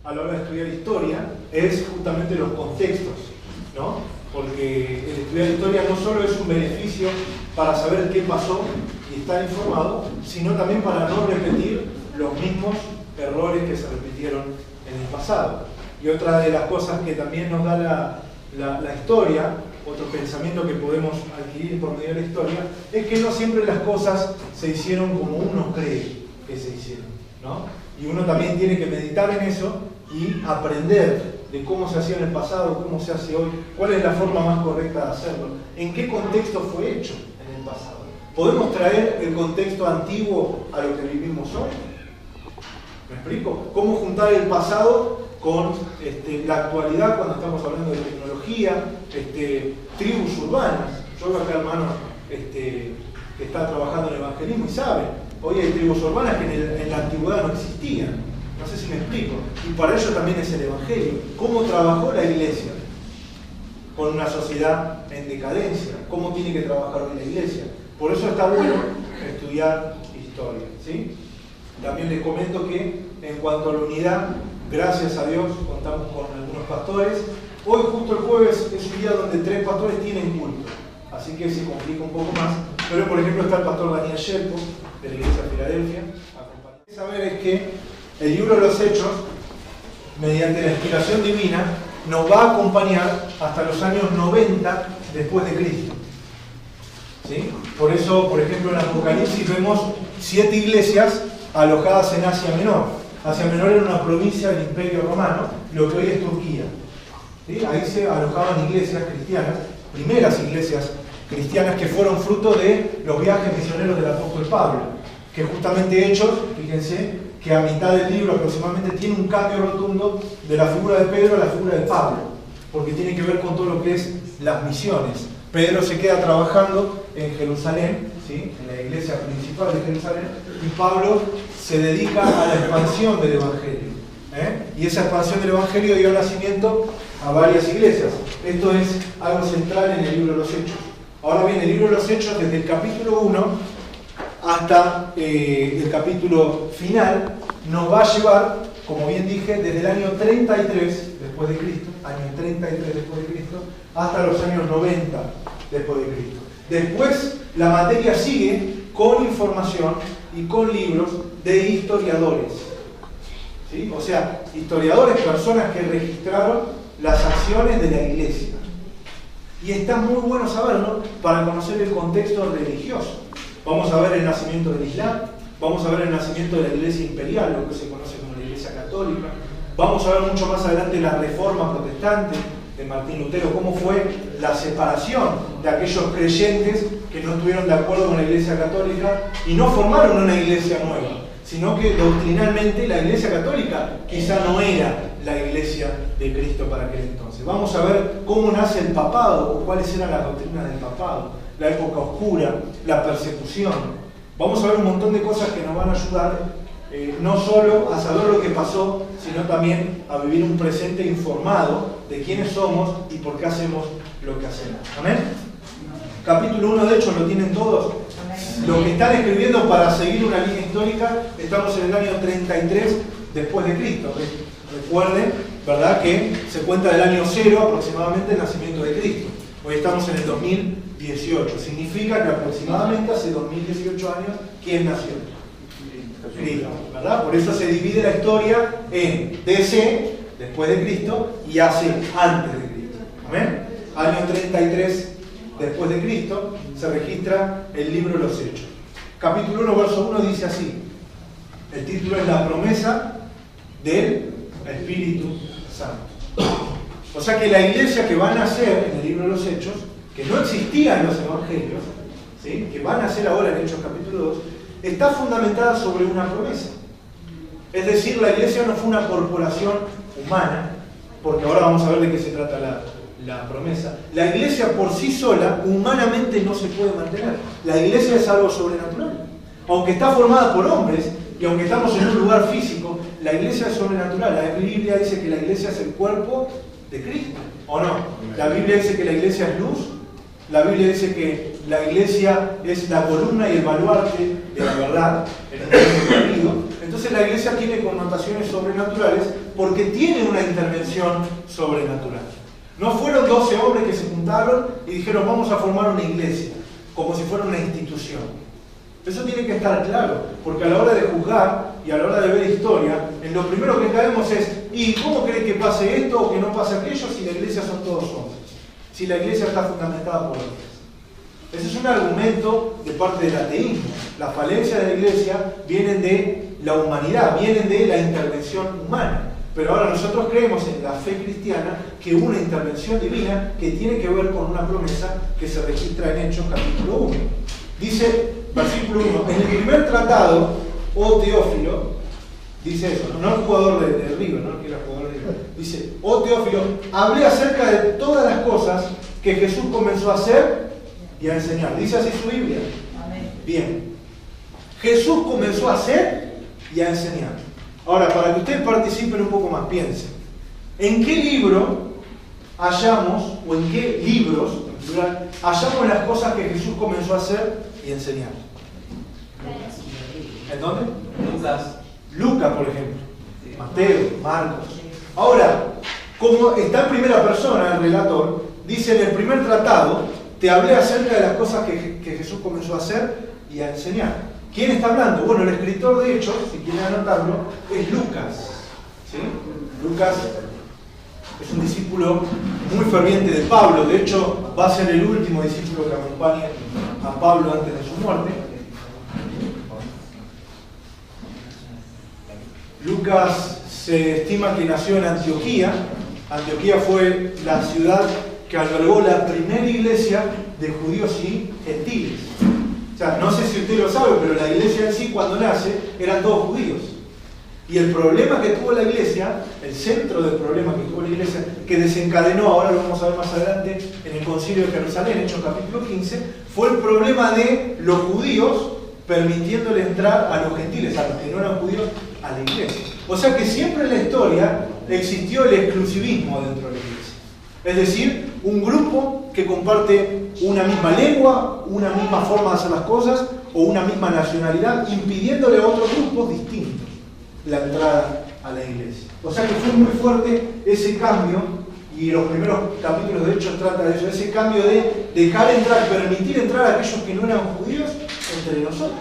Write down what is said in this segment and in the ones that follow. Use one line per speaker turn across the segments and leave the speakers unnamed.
a la hora de estudiar historia es justamente los contextos, ¿no? Porque el estudiar historia no solo es un beneficio para saber qué pasó y estar informado, sino también para no repetir los mismos errores que se repitieron en el pasado. Y otra de las cosas que también nos da la historia, otro pensamiento que podemos adquirir por medio de la historia, es que no siempre las cosas se hicieron como uno cree que se hicieron, ¿no? Y uno también tiene que meditar en eso y aprender de cómo se hacía en el pasado, cómo se hace hoy, cuál es la forma más correcta de hacerlo, en qué contexto fue hecho en el pasado. ¿Podemos traer el contexto antiguo a lo que vivimos hoy? ¿Me explico? ¿Cómo juntar el pasado con la actualidad cuando estamos hablando de tecnología, tribus urbanas? Yo veo acá hermano que está trabajando en el evangelismo y sabe, hoy hay tribus urbanas que en la antigüedad no existían. No sé si me explico. Y para ello también es el evangelio. ¿Cómo trabajó la iglesia con una sociedad en decadencia? ¿Cómo tiene que trabajar hoy la iglesia? Por eso está bueno estudiar historia, ¿sí? También les comento que en cuanto a la unidad, gracias a Dios contamos con algunos pastores. Hoy justo el jueves es un día donde 3 pastores tienen culto, así que se complica un poco más. Pero por ejemplo está el pastor Daniel Shelpo de la iglesia de Filadelfia. Lo que saber es que el libro de los Hechos, mediante la inspiración divina, nos va a acompañar hasta los años 90 después de Cristo. ¿Sí? Por eso, por ejemplo, en Apocalipsis vemos 7 iglesias alojadas en Asia Menor. Asia Menor era una provincia del Imperio Romano, lo que hoy es Turquía. ¿Sí? Ahí se alojaban iglesias cristianas, primeras iglesias cristianas que fueron fruto de los viajes misioneros del apóstol Pablo, que justamente Hechos, fíjense, que a mitad del libro aproximadamente tiene un cambio rotundo de la figura de Pedro a la figura de Pablo, porque tiene que ver con todo lo que es las misiones. Pedro se queda trabajando en Jerusalén, ¿sí? En la iglesia principal de Jerusalén, y Pablo se dedica a la expansión del Evangelio. Y esa expansión del Evangelio dio nacimiento a varias iglesias. Esto es algo central en el libro de los Hechos. Ahora bien, el libro de los Hechos, desde el capítulo 1 hasta el capítulo final, nos va a llevar, como bien dije, desde el año 33 después de Cristo, año 33 después de Cristo, hasta los años 90 después de Cristo. Después la materia sigue con información y con libros de historiadores. ¿Sí? O sea, historiadores, personas que registraron las acciones de la iglesia. Y está muy bueno saberlo para conocer el contexto religioso. Vamos a ver el nacimiento del Islam, vamos a ver el nacimiento de la Iglesia Imperial, lo que se conoce como la Iglesia Católica. Vamos a ver mucho más adelante la Reforma Protestante de Martín Lutero, cómo fue la separación de aquellos creyentes que no estuvieron de acuerdo con la Iglesia Católica y no formaron una iglesia nueva, sino que doctrinalmente la Iglesia Católica quizá no era la Iglesia de Cristo para aquel entonces. Vamos a ver cómo nace el papado o cuáles eran las doctrinas del papado, la época oscura, la persecución. Vamos a ver un montón de cosas que nos van a ayudar no solo a saber lo que pasó, sino también a vivir un presente informado de quiénes somos y por qué hacemos lo que hacemos. ¿Amén? Capítulo 1 de Hechos lo tienen todos. Lo que están escribiendo para seguir una línea histórica, estamos en el año 33 después de Cristo. Recuerden, ¿verdad?, que se cuenta del año 0 aproximadamente el nacimiento de Cristo. Hoy estamos en el 2018. Significa que aproximadamente hace 2018 años, ¿quién nació? Cristo, ¿verdad? Por eso se divide la historia en DC, después de Cristo, y AC, antes de Cristo. ¿Amén? Año 33 después de Cristo se registra el libro de los Hechos. Capítulo 1, verso 1 dice así. El título es La promesa del Espíritu Santo. O sea que la iglesia que va a nacer en el libro de los Hechos, que no existía en los evangelios, ¿sí?, que va a nacer ahora en Hechos capítulo 2, está fundamentada sobre una promesa. Es decir, la iglesia no fue una corporación humana, porque ahora vamos a ver de qué se trata la promesa. La iglesia por sí sola, humanamente, no se puede mantener. La iglesia es algo sobrenatural. Aunque está formada por hombres, y aunque estamos en un lugar físico, la iglesia es sobrenatural. La Biblia dice que la iglesia es el cuerpo de Cristo, ¿o no? La Biblia dice que la iglesia es luz. La Biblia dice que la iglesia es la columna y el baluarte de la verdad en el mundo perdido. Entonces la iglesia tiene connotaciones sobrenaturales porque tiene una intervención sobrenatural. No fueron 12 hombres que se juntaron y dijeron vamos a formar una iglesia, como si fuera una institución. Eso tiene que estar claro, porque a la hora de juzgar y a la hora de ver historia, en lo primero que caemos es ¿y cómo cree que pase esto o que no pase aquello si la iglesia son todos hombres? Si la iglesia está fundamentada por hombres. Ese es un argumento de parte del ateísmo. Las falencias de la iglesia vienen de la humanidad, vienen de la intervención humana. Pero ahora nosotros creemos en la fe cristiana que hubo una intervención divina que tiene que ver con una promesa que se registra en Hechos capítulo 1. Dice, versículo 1, en el primer tratado, oh Teófilo, dice eso, no el jugador de River, no el que era jugador de River, dice, oh Teófilo, hablé acerca de todas las cosas que Jesús comenzó a hacer y a enseñar. ¿Dice así su Biblia?
Amén.
Bien. Jesús comenzó a hacer y a enseñar. Ahora, para que ustedes participen un poco más, piensen. ¿En qué libro hallamos, o en qué libros, en plural, hallamos las cosas que Jesús comenzó a hacer y enseñar? ¿En dónde? Lucas, por ejemplo. Mateo, Marcos. Ahora, como está en primera persona el relator, dice en el primer tratado, te hablé acerca de las cosas que Jesús comenzó a hacer y a enseñar. ¿Quién está hablando? Bueno, el escritor de Hechos, si quieren anotarlo, es Lucas. ¿Sí? Lucas es un discípulo muy ferviente de Pablo. De hecho, va a ser el último discípulo que acompañe a Pablo antes de su muerte. Lucas se estima que nació en Antioquía. Antioquía fue la ciudad que albergó la primera iglesia de judíos y gentiles. O sea, no sé si usted lo sabe, pero la iglesia en sí, cuando nace, eran todos judíos. Y el problema que tuvo la iglesia, el centro del problema que tuvo la iglesia, que desencadenó, ahora lo vamos a ver más adelante, en el Concilio de Jerusalén, Hechos capítulo 15, fue el problema de los judíos permitiéndole entrar a los gentiles, a los que no eran judíos, a la iglesia. O sea que siempre en la historia existió el exclusivismo dentro de la iglesia. Es decir, un grupo que comparte una misma lengua, una misma forma de hacer las cosas o una misma nacionalidad, impidiéndole a otros grupos distintos la entrada a la iglesia. O sea que fue muy fuerte ese cambio, y los primeros capítulos de Hechos trata de eso, ese cambio de dejar entrar, permitir entrar a aquellos que no eran judíos entre nosotros.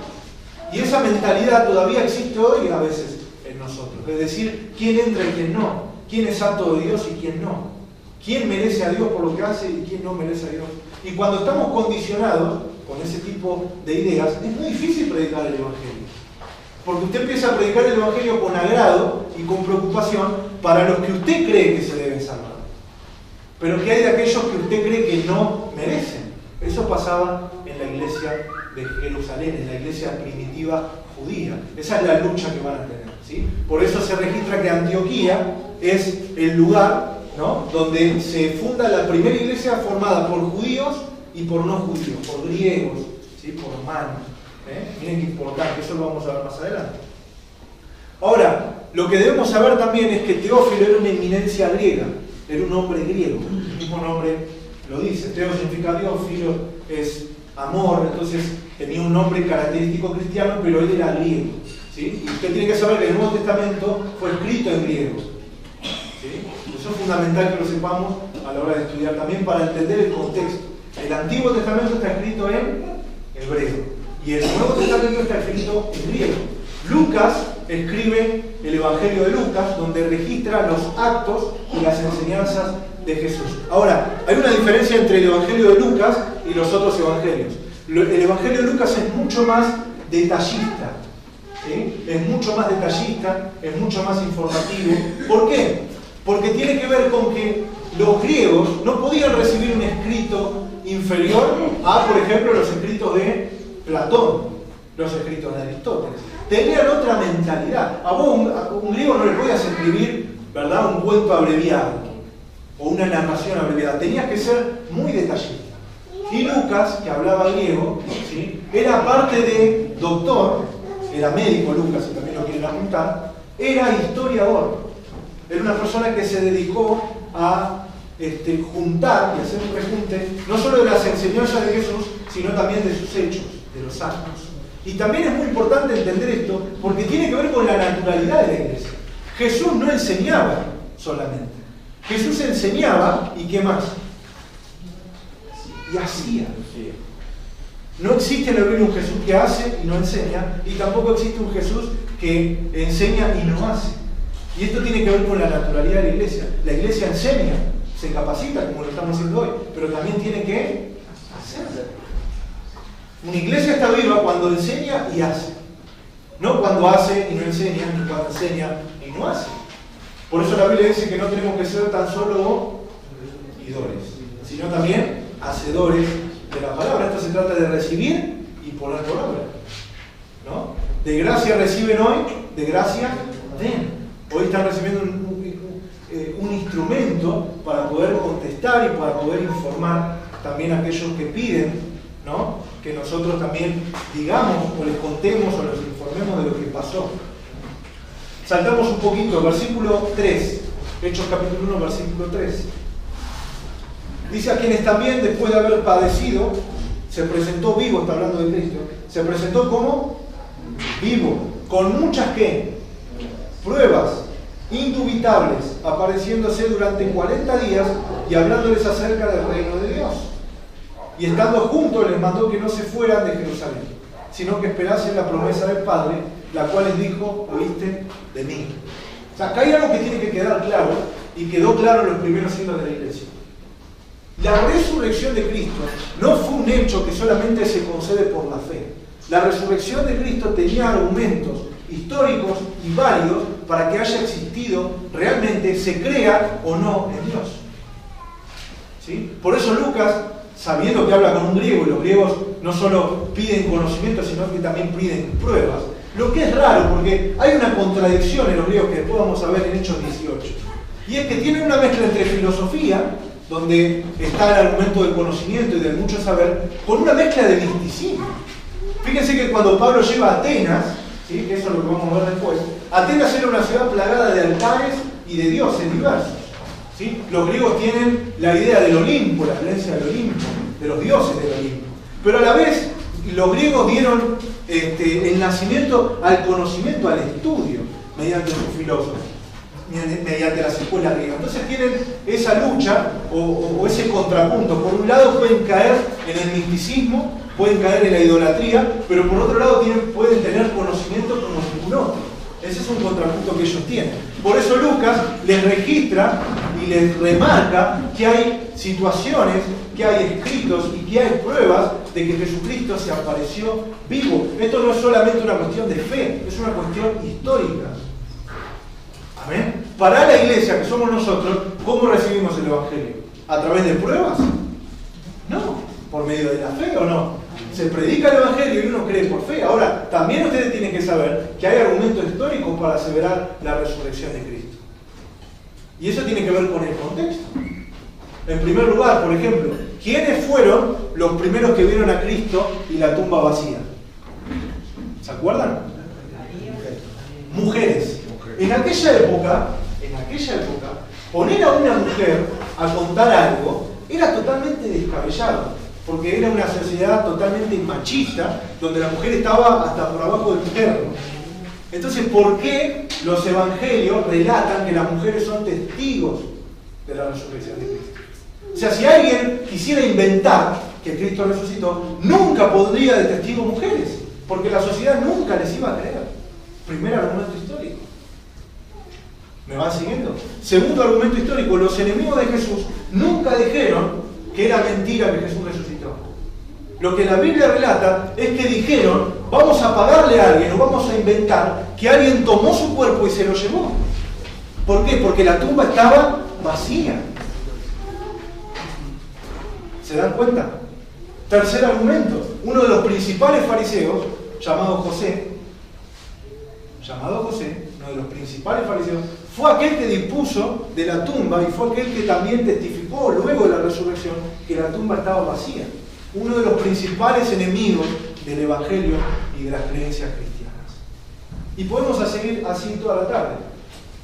Y esa mentalidad todavía existe hoy a veces en nosotros. Es decir, quién entra y quién no, quién es santo de Dios y quién no. ¿Quién merece a Dios por lo que hace y quién no merece a Dios? Y cuando estamos condicionados con ese tipo de ideas, es muy difícil predicar el Evangelio. Porque usted empieza a predicar el Evangelio con agrado y con preocupación para los que usted cree que se deben salvar. Pero ¿qué hay de aquellos que usted cree que no merecen? Eso pasaba en la iglesia de Jerusalén, en la iglesia primitiva judía. Esa es la lucha que van a tener, ¿sí? Por eso se registra que Antioquía es el lugar, ¿no?, donde se funda la primera iglesia formada por judíos y por no judíos, por griegos, ¿sí?, por romanos. Miren qué importante, eso lo vamos a ver más adelante. Ahora, lo que debemos saber también es que Teófilo era una eminencia griega, era un hombre griego, el mismo nombre lo dice. Teo significa Dios, Filo es amor, entonces tenía un nombre característico cristiano, pero él era griego, ¿sí? Y usted tiene que saber que el Nuevo Testamento fue escrito en griego, ¿sí? Eso es fundamental que lo sepamos a la hora de estudiar también para entender el contexto. El Antiguo Testamento está escrito en hebreo y el Nuevo Testamento está escrito en griego. Lucas escribe el Evangelio de Lucas, donde registra los actos y las enseñanzas de Jesús. Ahora, hay una diferencia entre el Evangelio de Lucas y los otros evangelios. El Evangelio de Lucas es mucho más detallista, ¿sí? Es mucho más detallista, es mucho más informativo. ¿Por qué? Porque tiene que ver con que los griegos no podían recibir un escrito inferior a, por ejemplo, los escritos de Platón, los escritos de Aristóteles. Tenían otra mentalidad. A un griego no le podías escribir, ¿verdad?, un cuento abreviado o una narración abreviada. Tenías que ser muy detallista. Y Lucas, que hablaba griego, ¿sí?, era aparte de doctor, era médico Lucas, si también lo quieren apuntar, era historiador. Era una persona que se dedicó a juntar y hacer un rejunte, no solo de las enseñanzas de Jesús, sino también de sus hechos, de los actos. Y también es muy importante entender esto porque tiene que ver con la naturalidad de la iglesia. Jesús no enseñaba solamente. Jesús enseñaba y ¿qué más? Y hacía. No existe en la Biblia un Jesús que hace y no enseña, y tampoco existe un Jesús que enseña y no hace. Y esto tiene que ver con la naturalidad de la iglesia. La iglesia enseña, se capacita como lo estamos haciendo hoy, pero también tiene que hacer. Una iglesia está viva cuando enseña y hace. No cuando hace y no enseña, ni cuando enseña y no hace. Por eso la Biblia dice que no tenemos que ser tan solo oidores, sino también hacedores de la palabra. Esto se trata de recibir y poner por obra, ¿no? De gracia reciben hoy, de gracia den. Hoy están recibiendo un instrumento para poder contestar y para poder informar también a aquellos que piden, ¿no? Que nosotros también digamos o les contemos o les informemos de lo que pasó. Saltamos un poquito, versículo 3, Hechos capítulo 1, versículo 3. Dice: a quienes también después de haber padecido, se presentó vivo, está hablando de Cristo, se presentó como vivo, con muchas ¿qué? Pruebas indubitables, apareciéndose durante 40 días y hablándoles acerca del reino de Dios. Y estando juntos les mandó que no se fueran de Jerusalén, sino que esperasen la promesa del Padre, la cual les dijo: oíste de mí. O sea, acá hay algo que tiene que quedar claro, y quedó claro en los primeros siglos de la iglesia. La resurrección de Cristo no fue un hecho que solamente se concede por la fe. La resurrección de Cristo tenía argumentos históricos y válidos para que haya existido realmente, se crea o no en Dios. ¿Sí? Por eso Lucas, sabiendo que habla con un griego, y los griegos no solo piden conocimiento, sino que también piden pruebas. Lo que es raro, porque hay una contradicción en los griegos que después vamos a ver en Hechos 18. Y es que tienen una mezcla entre filosofía, donde está el argumento del conocimiento y del mucho saber, con una mezcla de misticismo. Fíjense que cuando Pablo lleva a Atenas, ¿sí? Que eso es lo que vamos a ver después, Atenas era una ciudad plagada de altares y de dioses diversos. ¿Sí? Los griegos tienen la idea del Olimpo, la creencia del Olimpo, de los dioses del Olimpo. Pero a la vez, los griegos dieron el nacimiento al conocimiento, al estudio, mediante sus filósofos, mediante las escuelas griegas. Entonces tienen esa lucha o ese contrapunto. Por un lado pueden caer en el misticismo, pueden caer en la idolatría, pero por otro lado pueden tener conocimiento como ningún otro. Ese es un contrapunto que ellos tienen. Por eso Lucas les registra y les remarca que hay situaciones, que hay escritos y que hay pruebas de que Jesucristo se apareció vivo. Esto no es solamente una cuestión de fe, es una cuestión histórica. Amén. Para la iglesia, que somos nosotros, ¿cómo recibimos el Evangelio? ¿A través de pruebas? No. ¿Por medio de la fe o no? Se predica el Evangelio y uno cree por fe. Ahora, también ustedes tienen que saber que hay argumentos históricos para aseverar la resurrección de Cristo. Y eso tiene que ver con el contexto. En primer lugar, por ejemplo, ¿quiénes fueron los primeros que vieron a Cristo y la tumba vacía? ¿Se acuerdan? Mujeres. En aquella época, poner a una mujer a contar algo era totalmente descabellado, porque era una sociedad totalmente machista, donde la mujer estaba hasta por abajo del perro. Entonces, ¿por qué los evangelios relatan que las mujeres son testigos de la resurrección de Cristo? O sea, si alguien quisiera inventar que Cristo resucitó, nunca pondría de testigo mujeres, porque la sociedad nunca les iba a creer. Primer argumento histórico. ¿Me van siguiendo? Segundo argumento histórico, los enemigos de Jesús nunca dijeron que era mentira que Jesús resucitó. Lo que la Biblia relata es que dijeron: vamos a pagarle a alguien o vamos a inventar que alguien tomó su cuerpo y se lo llevó. ¿Por qué? Porque la tumba estaba vacía. ¿Se dan cuenta? Tercer argumento, uno de los principales fariseos, llamado José, uno de los principales fariseos, fue aquel que dispuso de la tumba y fue aquel que también testificó luego de la resurrección que la tumba estaba vacía. Uno de los principales enemigos del Evangelio y de las creencias cristianas. Y podemos seguir así toda la tarde.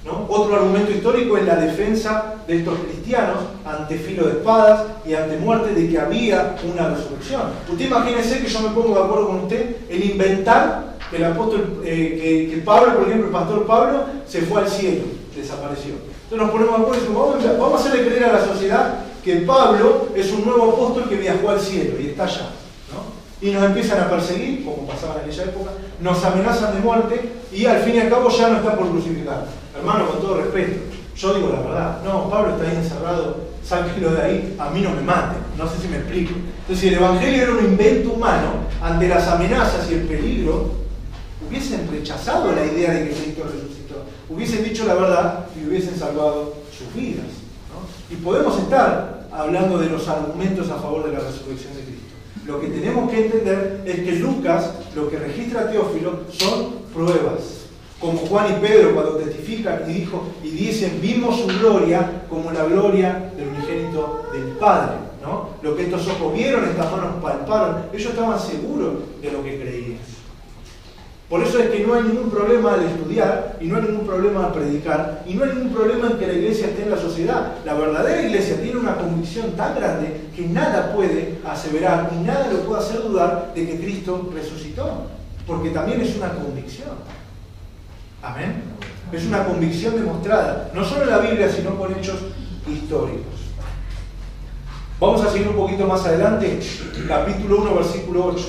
¿no? Otro argumento histórico es la defensa de estos cristianos ante filo de espadas y ante muerte de que había una resurrección. Usted imagínese que yo me pongo de acuerdo con usted en inventar que el apóstol, que Pablo, por ejemplo, el pastor Pablo, se fue al cielo, desapareció. Entonces nos ponemos de acuerdo y decimos, vamos a hacerle creer a la sociedad que Pablo es un nuevo apóstol que viajó al cielo y está allá, ¿no? Y nos empiezan a perseguir, como pasaba en aquella época, nos amenazan de muerte y al fin y al cabo ya no está por crucificar. Hermano, con todo respeto, yo digo la verdad, no, Pablo está ahí encerrado, sáquenlo de ahí, a mí no me maten, no sé si me explico. Entonces, si el Evangelio era un invento humano, ante las amenazas y el peligro, hubiesen rechazado la idea de que Cristo resucitó, hubiesen dicho la verdad y hubiesen salvado sus vidas, ¿no? Y podemos estar hablando de los argumentos a favor de la resurrección de Cristo. Lo que tenemos que entender es que Lucas, lo que registra Teófilo, son pruebas. Como Juan y Pedro cuando testifican y dicen, vimos su gloria como la gloria del unigénito del Padre, ¿no? Lo que estos ojos vieron, estas manos palparon, ellos estaban seguros de lo que creían. Por eso es que no hay ningún problema al estudiar, y no hay ningún problema al predicar, y no hay ningún problema en que la iglesia esté en la sociedad. La verdadera iglesia tiene una convicción tan grande que nada puede aseverar y nada lo puede hacer dudar de que Cristo resucitó, porque también es una convicción. Amén. Es una convicción demostrada, no solo en la Biblia, sino con hechos históricos. Vamos a seguir un poquito más adelante, capítulo 1, versículo 8.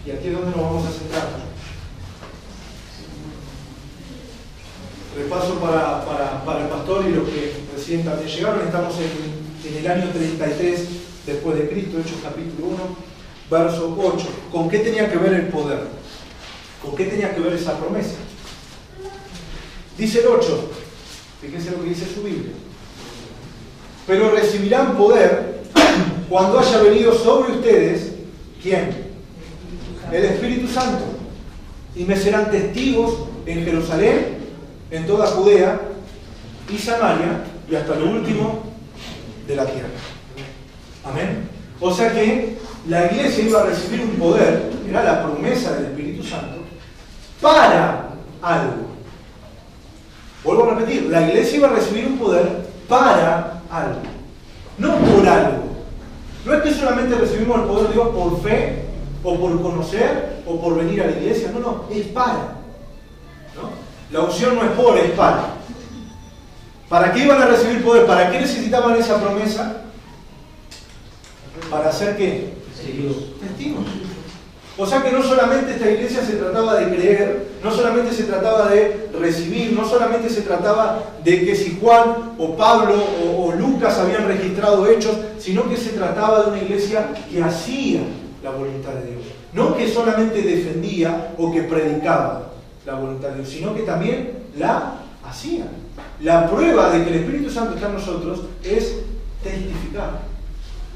Y aquí es donde nos vamos a centrar. Repaso para el pastor y los que recién también llegaron. Estamos en el año 33 después de Cristo, Hechos capítulo 1, verso 8. ¿Con qué tenía que ver el poder? ¿Con qué tenía que ver esa promesa? Dice el 8, fíjense lo que dice su Biblia. Pero recibirán poder cuando haya venido sobre ustedes, ¿quién? El Espíritu Santo. Y me serán testigos en Jerusalén, en toda Judea y Samaria y hasta lo último de la tierra. Amén. O sea que la iglesia iba a recibir un poder, era la promesa del Espíritu Santo, para algo. Vuelvo a repetir, la iglesia iba a recibir un poder para algo, no por algo. No es que solamente recibimos el poder de Dios por fe, o por conocer, o por venir a la iglesia, no, es para. ¿No? La unción no es por, es para. ¿Para qué iban a recibir poder? ¿Para qué necesitaban esa promesa? ¿Para hacer qué? Testigos. O sea que no solamente esta iglesia se trataba de creer, no solamente se trataba de recibir, no solamente se trataba de que si Juan o Pablo o Lucas habían registrado hechos, sino que se trataba de una iglesia que hacía la voluntad de Dios. No que solamente defendía o que predicaba la voluntad de Dios, sino que también la hacía. La prueba de que el Espíritu Santo está en nosotros es testificar.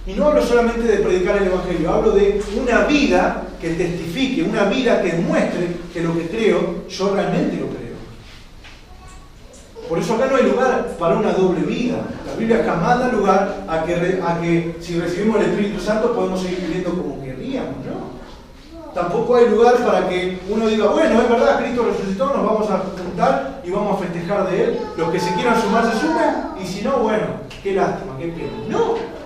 Y no hablo solamente de predicar el Evangelio, hablo de una vida que testifique, una vida que demuestre que lo que creo, yo realmente lo creo. Por eso acá no hay lugar para una doble vida. La Biblia jamás da lugar a que si recibimos el Espíritu Santo podemos seguir viviendo como querríamos, ¿no? Tampoco hay lugar para que uno diga, bueno, es verdad, Cristo resucitó, nos vamos a juntar y vamos a festejar de Él. Los que se quieran sumar se sumen, y si no, bueno, qué lástima, qué pena. No.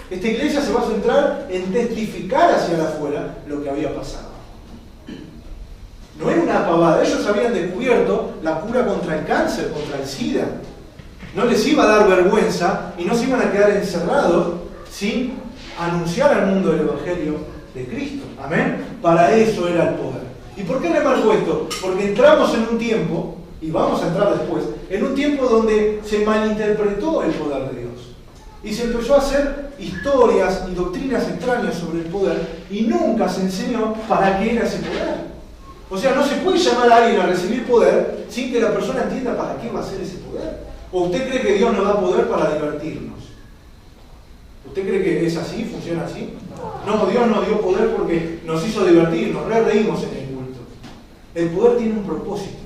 Esta iglesia se va a centrar en testificar hacia afuera lo que había pasado. No era una pavada. Ellos habían descubierto la cura contra el cáncer, contra el SIDA. No les iba a dar vergüenza y no se iban a quedar encerrados sin anunciar al mundo el Evangelio de Cristo. Amén. Para eso era el poder. ¿Y por qué le marco esto? Porque entramos en un tiempo, y vamos a entrar después, en un tiempo donde se malinterpretó el poder de Dios. Y se empezó a hacer historias y doctrinas extrañas sobre el poder y nunca se enseñó para qué era ese poder. O sea, no se puede llamar a alguien a recibir poder sin que la persona entienda para qué va a ser ese poder. ¿O usted cree que Dios nos da poder para divertirnos? ¿Usted cree que es así? ¿Funciona así? No, Dios nos dio poder porque nos hizo divertir, nos reímos en el culto. El poder tiene un propósito.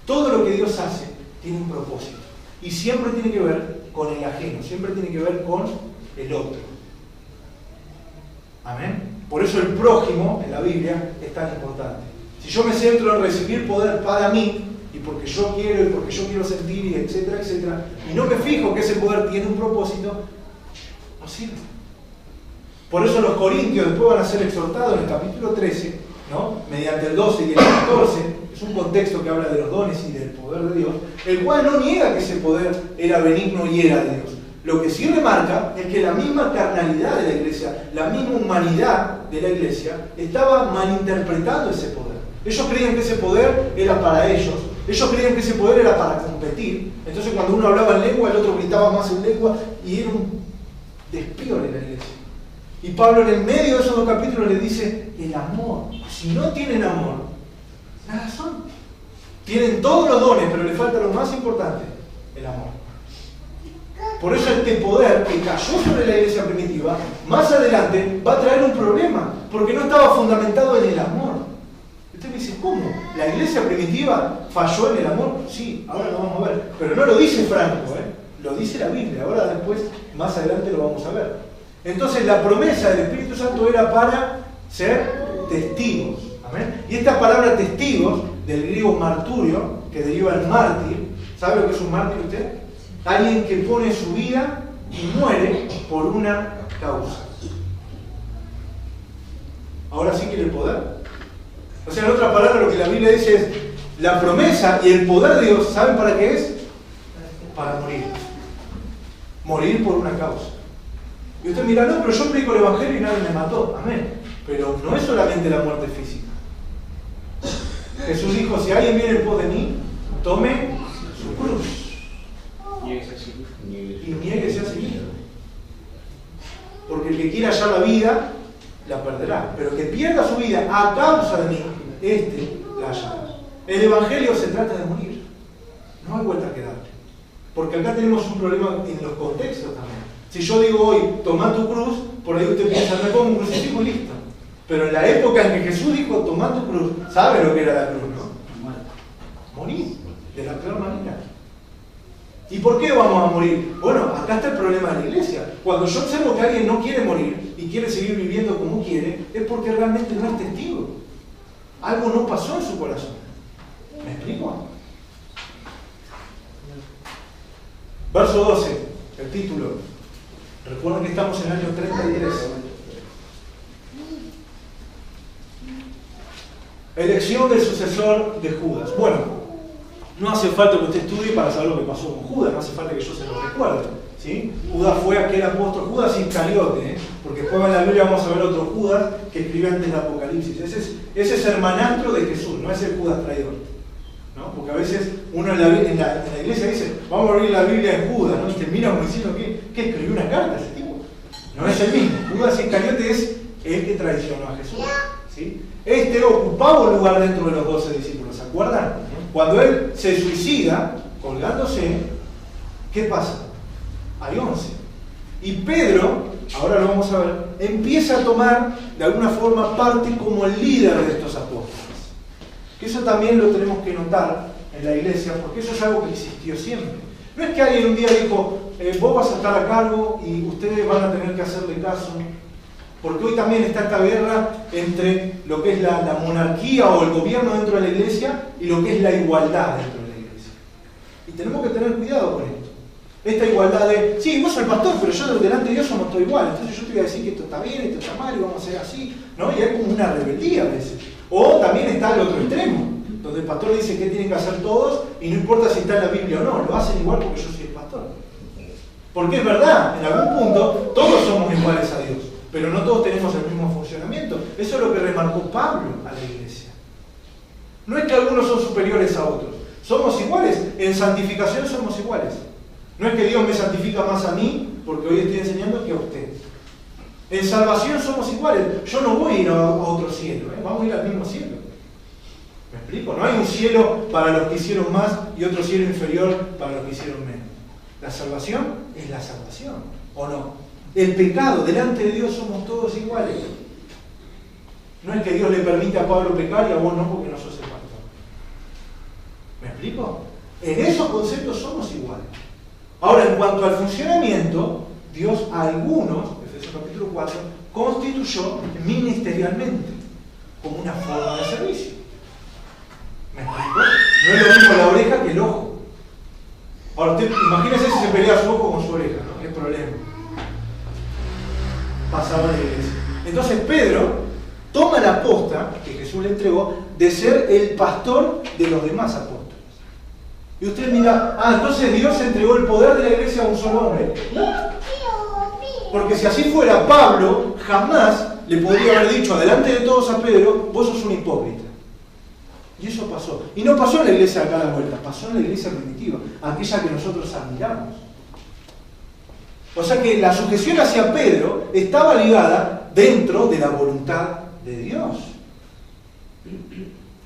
Todo lo que Dios hace tiene un propósito. Y siempre tiene que ver con el ajeno, siempre tiene que ver con el otro. Amén. Por eso el prójimo en la Biblia es tan importante. Si yo me centro en recibir poder para mí y porque yo quiero, y porque yo quiero sentir, y etcétera, etcétera, y no me fijo que ese poder tiene un propósito, no sirve. Por eso los corintios después van a ser exhortados en el capítulo 13, ¿no? Mediante el 12 y el 14, es un contexto que habla de los dones y del poder de Dios, el cual no niega que ese poder era benigno y era de Dios. Lo que sí remarca es que la misma carnalidad de la iglesia, la misma humanidad de la iglesia, estaba malinterpretando ese poder. Ellos creían que ese poder era para ellos, creían que ese poder era para competir. Entonces cuando uno hablaba en lengua, el otro gritaba más en lengua, y era un despiole en la iglesia. Y Pablo en el medio de esos dos capítulos le dice, el amor. Si no tienen amor, nada son. Tienen todos los dones, pero le falta lo más importante, el amor. Por eso este poder que cayó sobre la iglesia primitiva, más adelante va a traer un problema, porque no estaba fundamentado en el amor. Usted me dice, ¿cómo? ¿La iglesia primitiva falló en el amor? Sí, ahora lo vamos a ver. Pero no lo dice Franco, lo dice la Biblia. Ahora después, más adelante lo vamos a ver. Entonces la promesa del Espíritu Santo era para ser testigos. ¿Amén? Y esta palabra testigos, del griego marturio, que deriva en mártir, ¿sabe lo que es un mártir usted? Alguien que pone su vida y muere por una causa. Ahora sí quiere el poder. O sea, en otras palabras, lo que la Biblia dice es, la promesa y el poder de Dios, ¿saben para qué es? Para morir. Morir por una causa. Y usted mira, no, pero yo predico el Evangelio y nadie me mató. Amén. Pero no es solamente la muerte física. Jesús dijo, si alguien viene en pos de mí, tome su cruz. Y niéguese a seguir. Porque el que quiera hallar la vida, la perderá. Pero el que pierda su vida a causa de mí, la hallará. El Evangelio se trata de morir. No hay vuelta que darle. Porque acá tenemos un problema en los contextos también. Si yo digo hoy, toma tu cruz, por ahí usted piensa, me pongo un crucifijo y listo. Pero en la época en que Jesús dijo, toma tu cruz, ¿sabe lo que era la cruz, no? Morir, de la peor manera. ¿Y por qué vamos a morir? Bueno, acá está el problema de la iglesia. Cuando yo observo que alguien no quiere morir y quiere seguir viviendo como quiere, es porque realmente no es testigo. Algo no pasó en su corazón. ¿Me explico? Verso 12, el título. Recuerden que estamos en el año 33. Elección del sucesor de Judas. Bueno, no hace falta que usted estudie para saber lo que pasó con Judas, no hace falta que yo se lo recuerde, ¿sí? Judas fue aquel apóstol, Judas Iscariote, porque después en la Biblia vamos a ver otro Judas que escribió antes del Apocalipsis. Ese es hermanastro de Jesús, no es el Judas traidor, ¿no? Porque a veces uno en la iglesia dice, vamos a abrir la Biblia en Judas, ¿no? Y te mira como diciendo, ¿qué escribió una carta ese tipo? No es el mismo. Judas Iscariote es el que traicionó a Jesús, ¿sí? Este ocupaba un lugar dentro de los 12 discípulos, ¿se acuerdan? Cuando él se suicida, colgándose, ¿qué pasa? Hay 11. Y Pedro, ahora lo vamos a ver, empieza a tomar de alguna forma parte como el líder de estos apóstoles. Que eso también lo tenemos que notar en la iglesia, porque eso es algo que existió siempre. No es que alguien un día dijo, vos vas a estar a cargo y ustedes van a tener que hacerle caso. Porque hoy también está esta guerra entre lo que es la monarquía o el gobierno dentro de la iglesia y lo que es la igualdad dentro de la iglesia. Y tenemos que tener cuidado con esto. Esta igualdad de, sí, vos sos el pastor, pero yo delante de Dios somos todos iguales. Entonces yo te voy a decir que esto está bien, esto está mal y vamos a hacer así, ¿no? Y hay como una rebeldía a veces. O también está el otro extremo, donde el pastor dice que tienen que hacer todos y no importa si está en la Biblia o no, lo hacen igual porque yo soy el pastor. Porque es verdad, en algún punto todos somos iguales a Dios. Pero no todos tenemos el mismo funcionamiento. Eso es lo que remarcó Pablo a la iglesia. No es que algunos son superiores a otros. Somos iguales. En santificación somos iguales. No es que Dios me santifica más a mí, porque hoy estoy enseñando, que a usted. En salvación somos iguales. Yo no voy a ir a otro cielo. Vamos a ir al mismo cielo. ¿Me explico? No hay un cielo para los que hicieron más y otro cielo inferior para los que hicieron menos. La salvación es la salvación. ¿O no? El pecado, delante de Dios somos todos iguales. No es que Dios le permite a Pablo pecar y a vos no porque no sos el pastor. ¿Me explico? En esos conceptos somos iguales. Ahora, en cuanto al funcionamiento, Dios a algunos, Efesios capítulo 4, constituyó ministerialmente, como una forma de servicio. ¿Me explico? No es lo mismo la oreja que el ojo. Ahora, usted imagínese si se pelea su ojo con su oreja, ¿no? ¿Qué problema? Pasaba en la iglesia. Entonces Pedro toma la posta que Jesús le entregó de ser el pastor de los demás apóstoles. Y usted mira, entonces Dios entregó el poder de la iglesia a un solo hombre. No. Porque si así fuera, Pablo jamás le podría haber dicho delante de todos a Pedro, vos sos un hipócrita. Y eso pasó. Y no pasó en la iglesia acá a la vuelta, pasó en la iglesia primitiva, aquella que nosotros admiramos. O sea que la sujeción hacia Pedro estaba ligada dentro de la voluntad de Dios.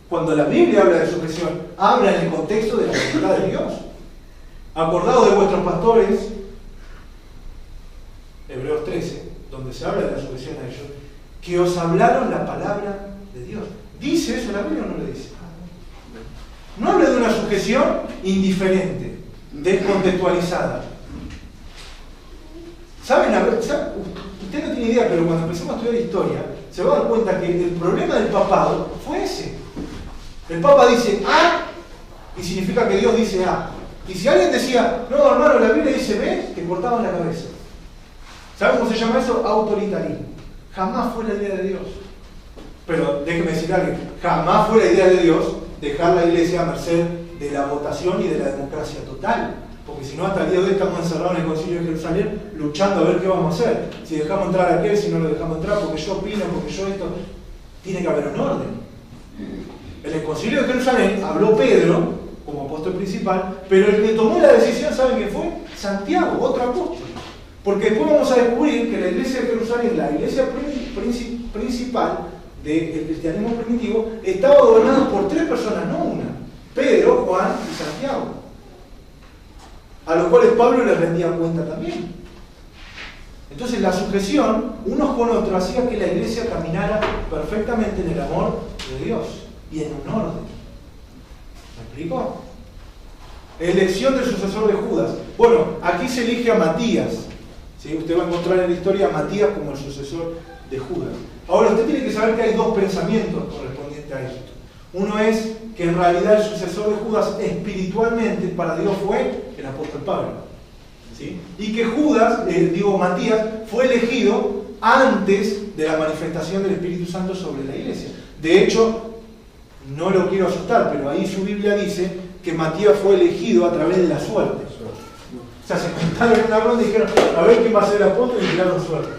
Cuando la Biblia habla de sujeción, habla en el contexto de la voluntad de Dios. Acordados de vuestros pastores, Hebreos 13, donde se habla de la sujeción a ellos, que os hablaron la palabra de Dios. ¿Dice eso la Biblia o no le dice? No habla de una sujeción indiferente, descontextualizada. ¿Saben? Usted no tiene idea, pero cuando empecemos a estudiar historia, se va a dar cuenta que el problema del papado fue ese. El Papa dice A y significa que Dios dice A. Y si alguien decía, no hermano, la Biblia dice B, te cortaban la cabeza. ¿Saben cómo se llama eso? Autoritarismo. Jamás fue la idea de Dios. Pero déjeme decir algo, jamás fue la idea de Dios dejar la iglesia a merced de la votación y de la democracia total. Porque si no, hasta el día de hoy estamos encerrados en el Concilio de Jerusalén luchando a ver qué vamos a hacer. Si dejamos entrar a aquel, si no lo dejamos entrar, porque yo opino, porque yo esto. Tiene que haber un orden. En el Concilio de Jerusalén habló Pedro como apóstol principal, pero el que tomó la decisión, ¿saben quién fue? Santiago, otro apóstol. Porque después vamos a descubrir que la iglesia de Jerusalén, la iglesia principal del cristianismo primitivo, estaba gobernada por 3 personas, no una: Pedro, Juan y Santiago, a los cuales Pablo les rendía cuenta también. Entonces la sujeción unos con otros hacía que la iglesia caminara perfectamente en el amor de Dios y en un orden. ¿Me explico? Elección del sucesor de Judas. Bueno, aquí se elige a Matías. ¿Sí? Usted va a encontrar en la historia a Matías como el sucesor de Judas. Ahora, usted tiene que saber que hay 2 pensamientos correspondientes a esto. Uno es que en realidad el sucesor de Judas espiritualmente para Dios fue el apóstol Pablo. ¿Sí? Y que Judas, Matías, fue elegido antes de la manifestación del Espíritu Santo sobre la iglesia. De hecho, no lo quiero asustar, pero ahí su Biblia dice que Matías fue elegido a través de la suerte. O sea, se juntaron en una ronda y dijeron, a ver quién va a ser el apóstol, y tiraron suerte.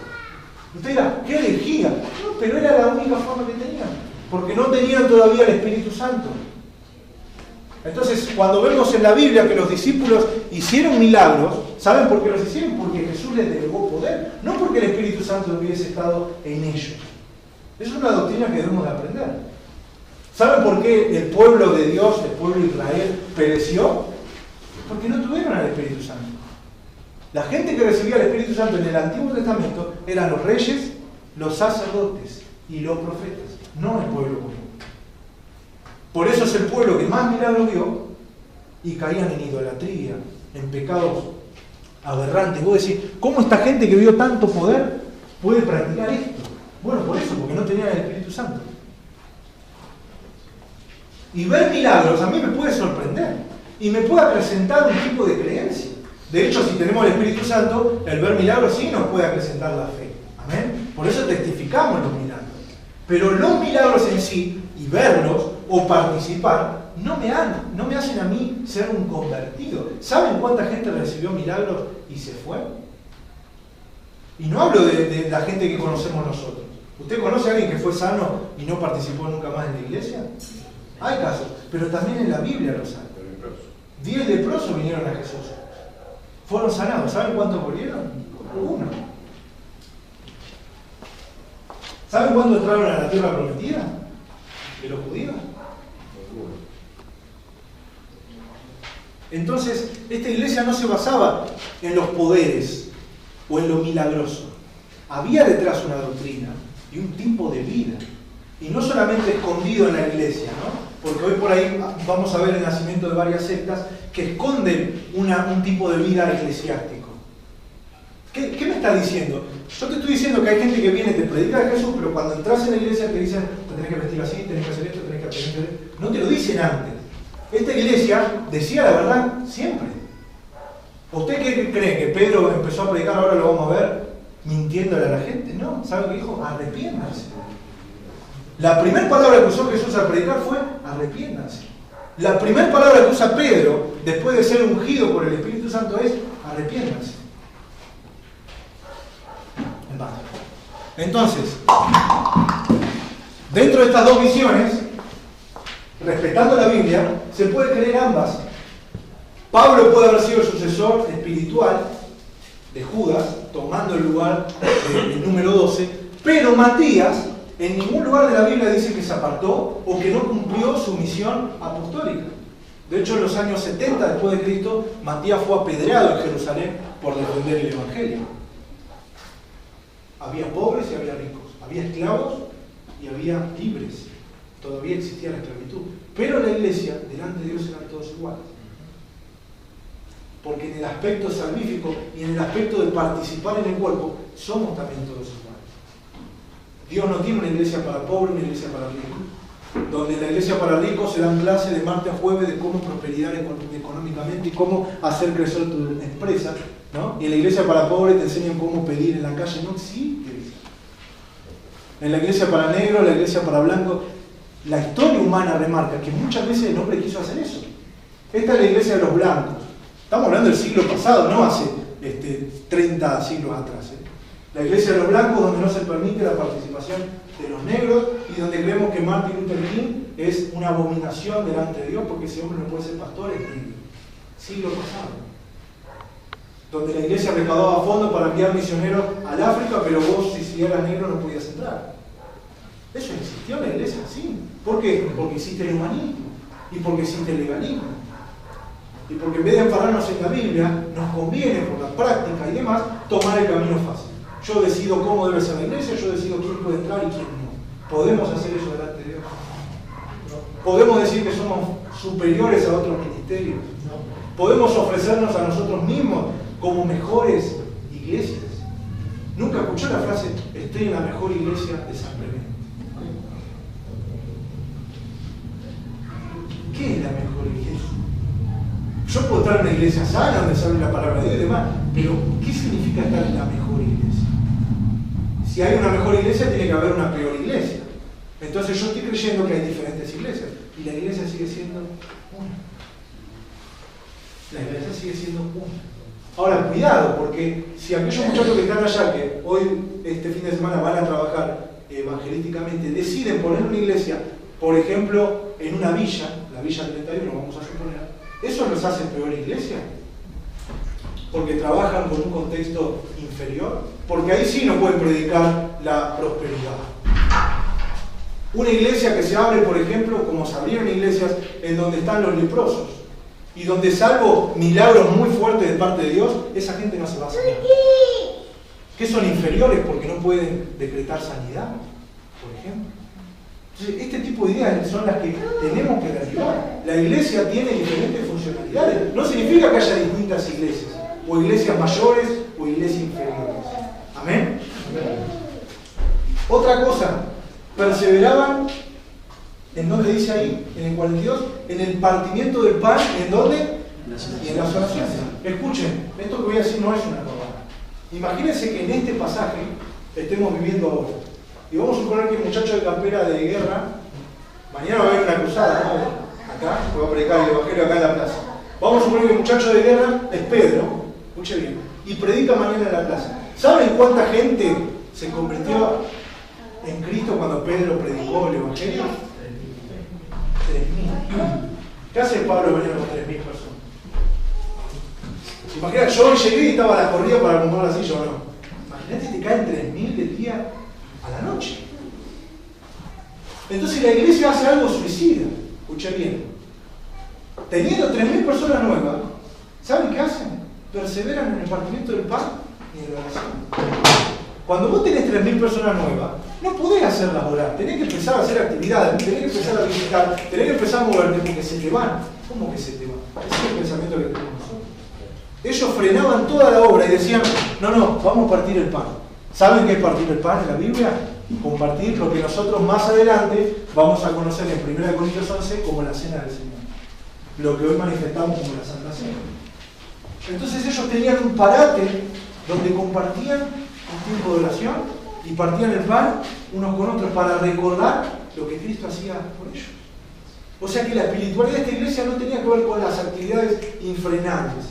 Usted dirá, ¿qué elegía? No, pero era la única forma que tenían, porque no tenían todavía el Espíritu Santo. Entonces, cuando vemos en la Biblia que los discípulos hicieron milagros, ¿saben por qué los hicieron? Porque Jesús les delegó poder, no porque el Espíritu Santo hubiese estado en ellos. Es una doctrina que debemos de aprender. ¿Saben por qué el pueblo de Dios, el pueblo de Israel, pereció? Porque no tuvieron al Espíritu Santo. La gente que recibía el Espíritu Santo en el Antiguo Testamento eran los reyes, los sacerdotes y los profetas, no el pueblo común. Por eso es el pueblo que más milagros dio y caían en idolatría, en pecados aberrantes. Vos decís, ¿cómo esta gente que vio tanto poder puede practicar esto? Bueno, por eso, porque no tenían el Espíritu Santo. Y ver milagros a mí me puede sorprender y me puede acrecentar un tipo de creencia. De hecho, si tenemos el Espíritu Santo, el ver milagros sí nos puede acrecentar la fe. Amén. Por eso testificamos los milagros. Pero los milagros en sí, y verlos o participar, no me hacen a mí ser un convertido. ¿Saben cuánta gente recibió milagros y se fue? Y no hablo de la gente que conocemos nosotros. ¿Usted conoce a alguien que fue sano y no participó nunca más en la iglesia? Hay casos, pero también en la Biblia los hay. 10 leprosos vinieron a Jesús. Fueron sanados. ¿Saben cuántos volvieron? 1. ¿Saben cuándo entraron a la tierra prometida? ¿De los judíos? Entonces, esta iglesia no se basaba en los poderes o en lo milagroso. Había detrás una doctrina y un tipo de vida. Y no solamente escondido en la iglesia, ¿no? Porque hoy por ahí vamos a ver el nacimiento de varias sectas que esconden un tipo de vida eclesiástico. ¿Qué me está diciendo? Yo te estoy diciendo que hay gente que viene y te predica de Jesús, pero cuando entras en la iglesia te dicen, te tenés que vestir así, tenés que hacer esto, tenés que no te lo dicen antes. Esta iglesia decía la verdad siempre. ¿Usted qué cree? ¿Que Pedro empezó a predicar, ahora lo vamos a ver, mintiéndole a la gente? No, ¿sabe qué dijo? Arrepiéndanse. La primera palabra que usó Jesús al predicar fue arrepiéndanse. La primera palabra que usa Pedro, después de ser ungido por el Espíritu Santo, es arrepiéndanse. Entonces, dentro de estas dos visiones, respetando la Biblia, se puede creer ambas. Pablo puede haber sido el sucesor espiritual de Judas, tomando el lugar del número 12, pero Matías en ningún lugar de la Biblia dice que se apartó o que no cumplió su misión apostólica. De hecho, en los años 70 después de Cristo, Matías fue apedreado en Jerusalén por defender el Evangelio. Había pobres y había ricos, había esclavos y había libres. Todavía existía la esclavitud. Pero en la iglesia, delante de Dios, eran todos iguales. Porque en el aspecto salvífico y en el aspecto de participar en el cuerpo, somos también todos iguales. Dios no tiene una iglesia para pobres ni una iglesia para ricos. Donde en la iglesia para ricos se dan clases de martes a jueves de cómo prosperar económicamente y cómo hacer crecer tu empresa, ¿no? Y en la iglesia para pobres te enseñan cómo pedir en la calle. No existe eso. En la iglesia para negros, la iglesia para blancos, la historia humana remarca que muchas veces el hombre quiso hacer eso. Esta es la iglesia de los blancos. Estamos hablando del siglo pasado, no hace 30 siglos atrás. La iglesia de los blancos, donde no se permite la participación de los negros y donde creemos que Martin Luther King es una abominación delante de Dios porque ese hombre no puede ser pastor, es negro. Siglo pasado. Donde la iglesia recaudaba fondos para enviar misioneros al África, pero vos, si eras negro, no podías entrar. Eso existió en la iglesia, sí. ¿Por qué? Porque existe el humanismo y porque existe el legalismo. Y porque en vez de ampararnos en la Biblia, nos conviene, por la práctica y demás, tomar el camino fácil. Yo decido cómo debe ser la iglesia, yo decido quién puede entrar y quién no. ¿Podemos hacer eso delante de Dios? ¿Podemos decir que somos superiores a otros ministerios? ¿Podemos ofrecernos a nosotros mismos como mejores iglesias? Nunca escuché la frase, estoy en la mejor iglesia de San Clemente. ¿Qué es la mejor iglesia? Yo puedo estar en una iglesia sana, donde sale la palabra de Dios y demás, pero ¿qué significa estar en la mejor iglesia? Si hay una mejor iglesia, tiene que haber una peor iglesia. Entonces yo estoy creyendo que hay diferentes iglesias, y la iglesia sigue siendo una. La iglesia sigue siendo una. Ahora, cuidado, porque si aquellos muchachos que están allá, que hoy, este fin de semana, van a trabajar evangelísticamente, deciden poner una iglesia, por ejemplo, en una villa, la Villa 31, vamos a suponer, ¿eso los hace peor iglesia? Porque trabajan con un contexto inferior, porque ahí sí no pueden predicar la prosperidad. Una iglesia que se abre, por ejemplo, como se abrieron iglesias en donde están los leprosos, y donde salvo milagros muy fuertes de parte de Dios, esa gente no se va a sanar. ¿Qué son inferiores porque no pueden decretar sanidad, por ejemplo? Entonces, este tipo de ideas son las que tenemos que derribar. La iglesia tiene diferentes funcionalidades. No significa que haya distintas iglesias, o iglesias mayores o iglesias inferiores. ¿Amén? Otra cosa, perseveraban, ¿en dónde dice ahí? En el 42, en el partimiento del pan, ¿en dónde? Y en las oraciones. Escuchen, esto que voy a decir no es una palabra. Imagínense que en este pasaje estemos viviendo ahora. Y vamos a suponer que el muchacho de campera de guerra, mañana va a haber una cruzada, ¿no? Acá, que va a predicar el evangelio acá en la plaza. Vamos a suponer que el muchacho de guerra es Pedro, escuche bien, y predica mañana en la plaza. ¿Saben cuánta gente se convirtió en Cristo cuando Pedro predicó el evangelio? 3.000. ¿Qué hace Pablo mañana con 3.000 personas? Imagínate, yo hoy llegué y estaba a la corrida para comprar la silla o no. Imagínate si te caen 3.000 del día a la noche. Entonces la iglesia hace algo suicida. Escuchen bien. Teniendo 3.000 personas nuevas, ¿saben qué hacen? Perseveran en el partimiento del pan y en la oración. Cuando vos tenés 3.000 personas nuevas, no podés hacerlas volar. Tenés que empezar a hacer actividades, tenés que empezar a visitar, tenés que empezar a moverte porque se te van. ¿Cómo que se te van? Ese es el pensamiento que tenemos nosotros. Ellos frenaban toda la obra y decían, no, vamos a partir el pan. ¿Saben qué es partir el pan en la Biblia? Compartir lo que nosotros más adelante vamos a conocer en 1 Corintios 11 como la Cena del Señor. Lo que hoy manifestamos como la Santa Cena. Entonces ellos tenían un parate donde compartían un tiempo de oración y partían el pan unos con otros para recordar lo que Cristo hacía por ellos. O sea que la espiritualidad de esta iglesia no tenía que ver con las actividades infrenables.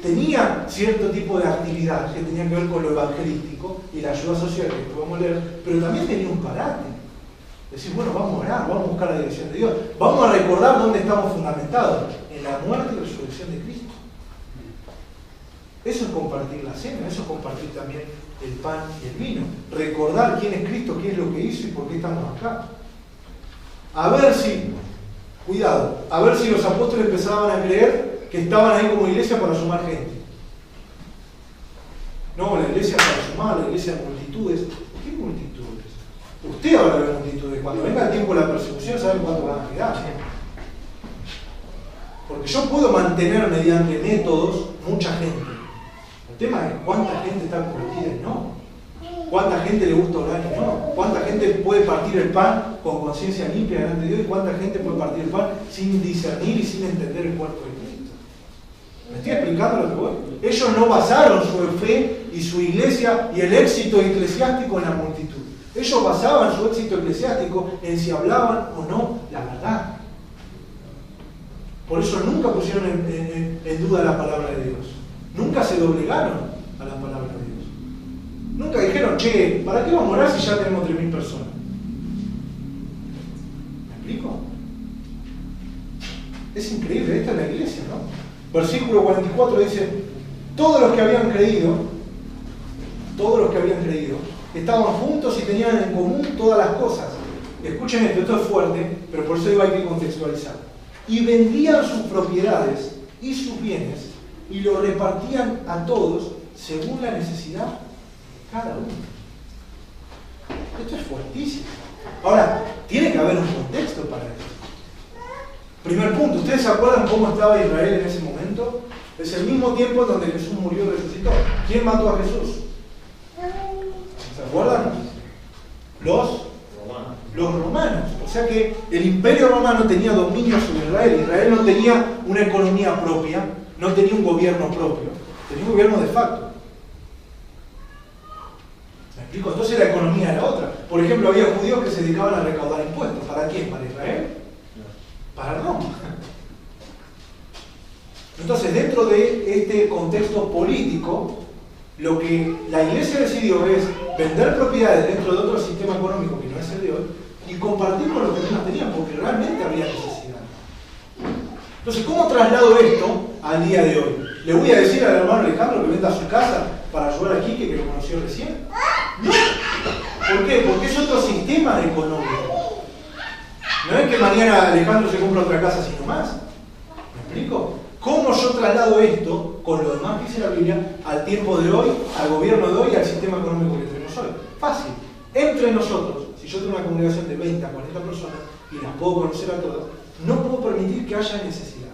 Tenía cierto tipo de actividades que tenían que ver con lo evangelístico y la ayuda social que podemos leer, pero también tenía un parate. Decir, bueno, vamos a orar, vamos a buscar la dirección de Dios, vamos a recordar dónde estamos fundamentados, en la muerte y resurrección de Cristo. Eso es compartir la cena, eso es compartir también el pan y el vino. Recordar quién es Cristo, qué es lo que hizo y por qué estamos acá. A ver si, cuidado, a ver si los apóstoles empezaban a creer que estaban ahí como iglesia para sumar gente. No, la iglesia para sumar, la iglesia de multitudes. ¿Qué multitudes? Usted ahora ve multitudes. Cuando venga el tiempo de la persecución, ¿saben cuánto van a quedar? Porque yo puedo mantener mediante métodos mucha gente. El tema es cuánta gente está convertida y no. Cuánta gente le gusta orar y no. Cuánta gente puede partir el pan con conciencia limpia delante de Dios y cuánta gente puede partir el pan sin discernir y sin entender el cuerpo de Cristo. ¿Me estoy explicando lo que voy? Ellos no basaron su fe y su iglesia y el éxito eclesiástico en la multitud. Ellos basaban su éxito eclesiástico en si hablaban o no la verdad. Por eso nunca pusieron en duda la palabra de Dios. Nunca se doblegaron a la palabra de Dios. Nunca dijeron, che, ¿para qué vamos a orar si ya tenemos 3.000 personas? ¿Me explico? Es increíble, esta es la iglesia, ¿no? Versículo 44 dice, todos los que habían creído, estaban juntos y tenían en común todas las cosas. Escuchen esto es fuerte, pero por eso hay que contextualizar. Y vendían sus propiedades y sus bienes y lo repartían a todos según la necesidad de cada uno. Esto es fuertísimo. Ahora, tiene que haber un contexto para esto. Primer punto, ¿ustedes se acuerdan cómo estaba Israel en ese momento? Es el mismo tiempo donde Jesús murió y resucitó. ¿Quién mató a Jesús? ¿Se acuerdan? Los romanos. O sea que el imperio romano tenía dominio sobre Israel. Israel no tenía una economía propia, no tenía un gobierno propio, tenía un gobierno de facto. ¿Me explico? Entonces la economía era otra. Por ejemplo, había judíos que se dedicaban a recaudar impuestos. ¿Para quién? ¿Para Israel? Para Roma. Entonces, dentro de este contexto político, lo que la iglesia decidió es vender propiedades dentro de otro sistema económico que no es el de hoy y compartir con los que menos tenían, porque realmente había necesidad. Entonces, ¿cómo traslado esto al día de hoy? ¿Le voy a decir al hermano Alejandro que venda su casa para ayudar a Quique, que lo conoció recién? No. ¿Por qué? Porque es otro sistema económico. No es que mañana Alejandro se compra otra casa sino más. ¿Me explico? ¿Cómo yo traslado esto, con lo demás que dice la Biblia, al tiempo de hoy, al gobierno de hoy, al sistema económico que tenemos hoy? Fácil. Entre nosotros, si yo tengo una congregación de 20 a 40 personas y las puedo conocer a todas, no puedo permitir que haya necesidad.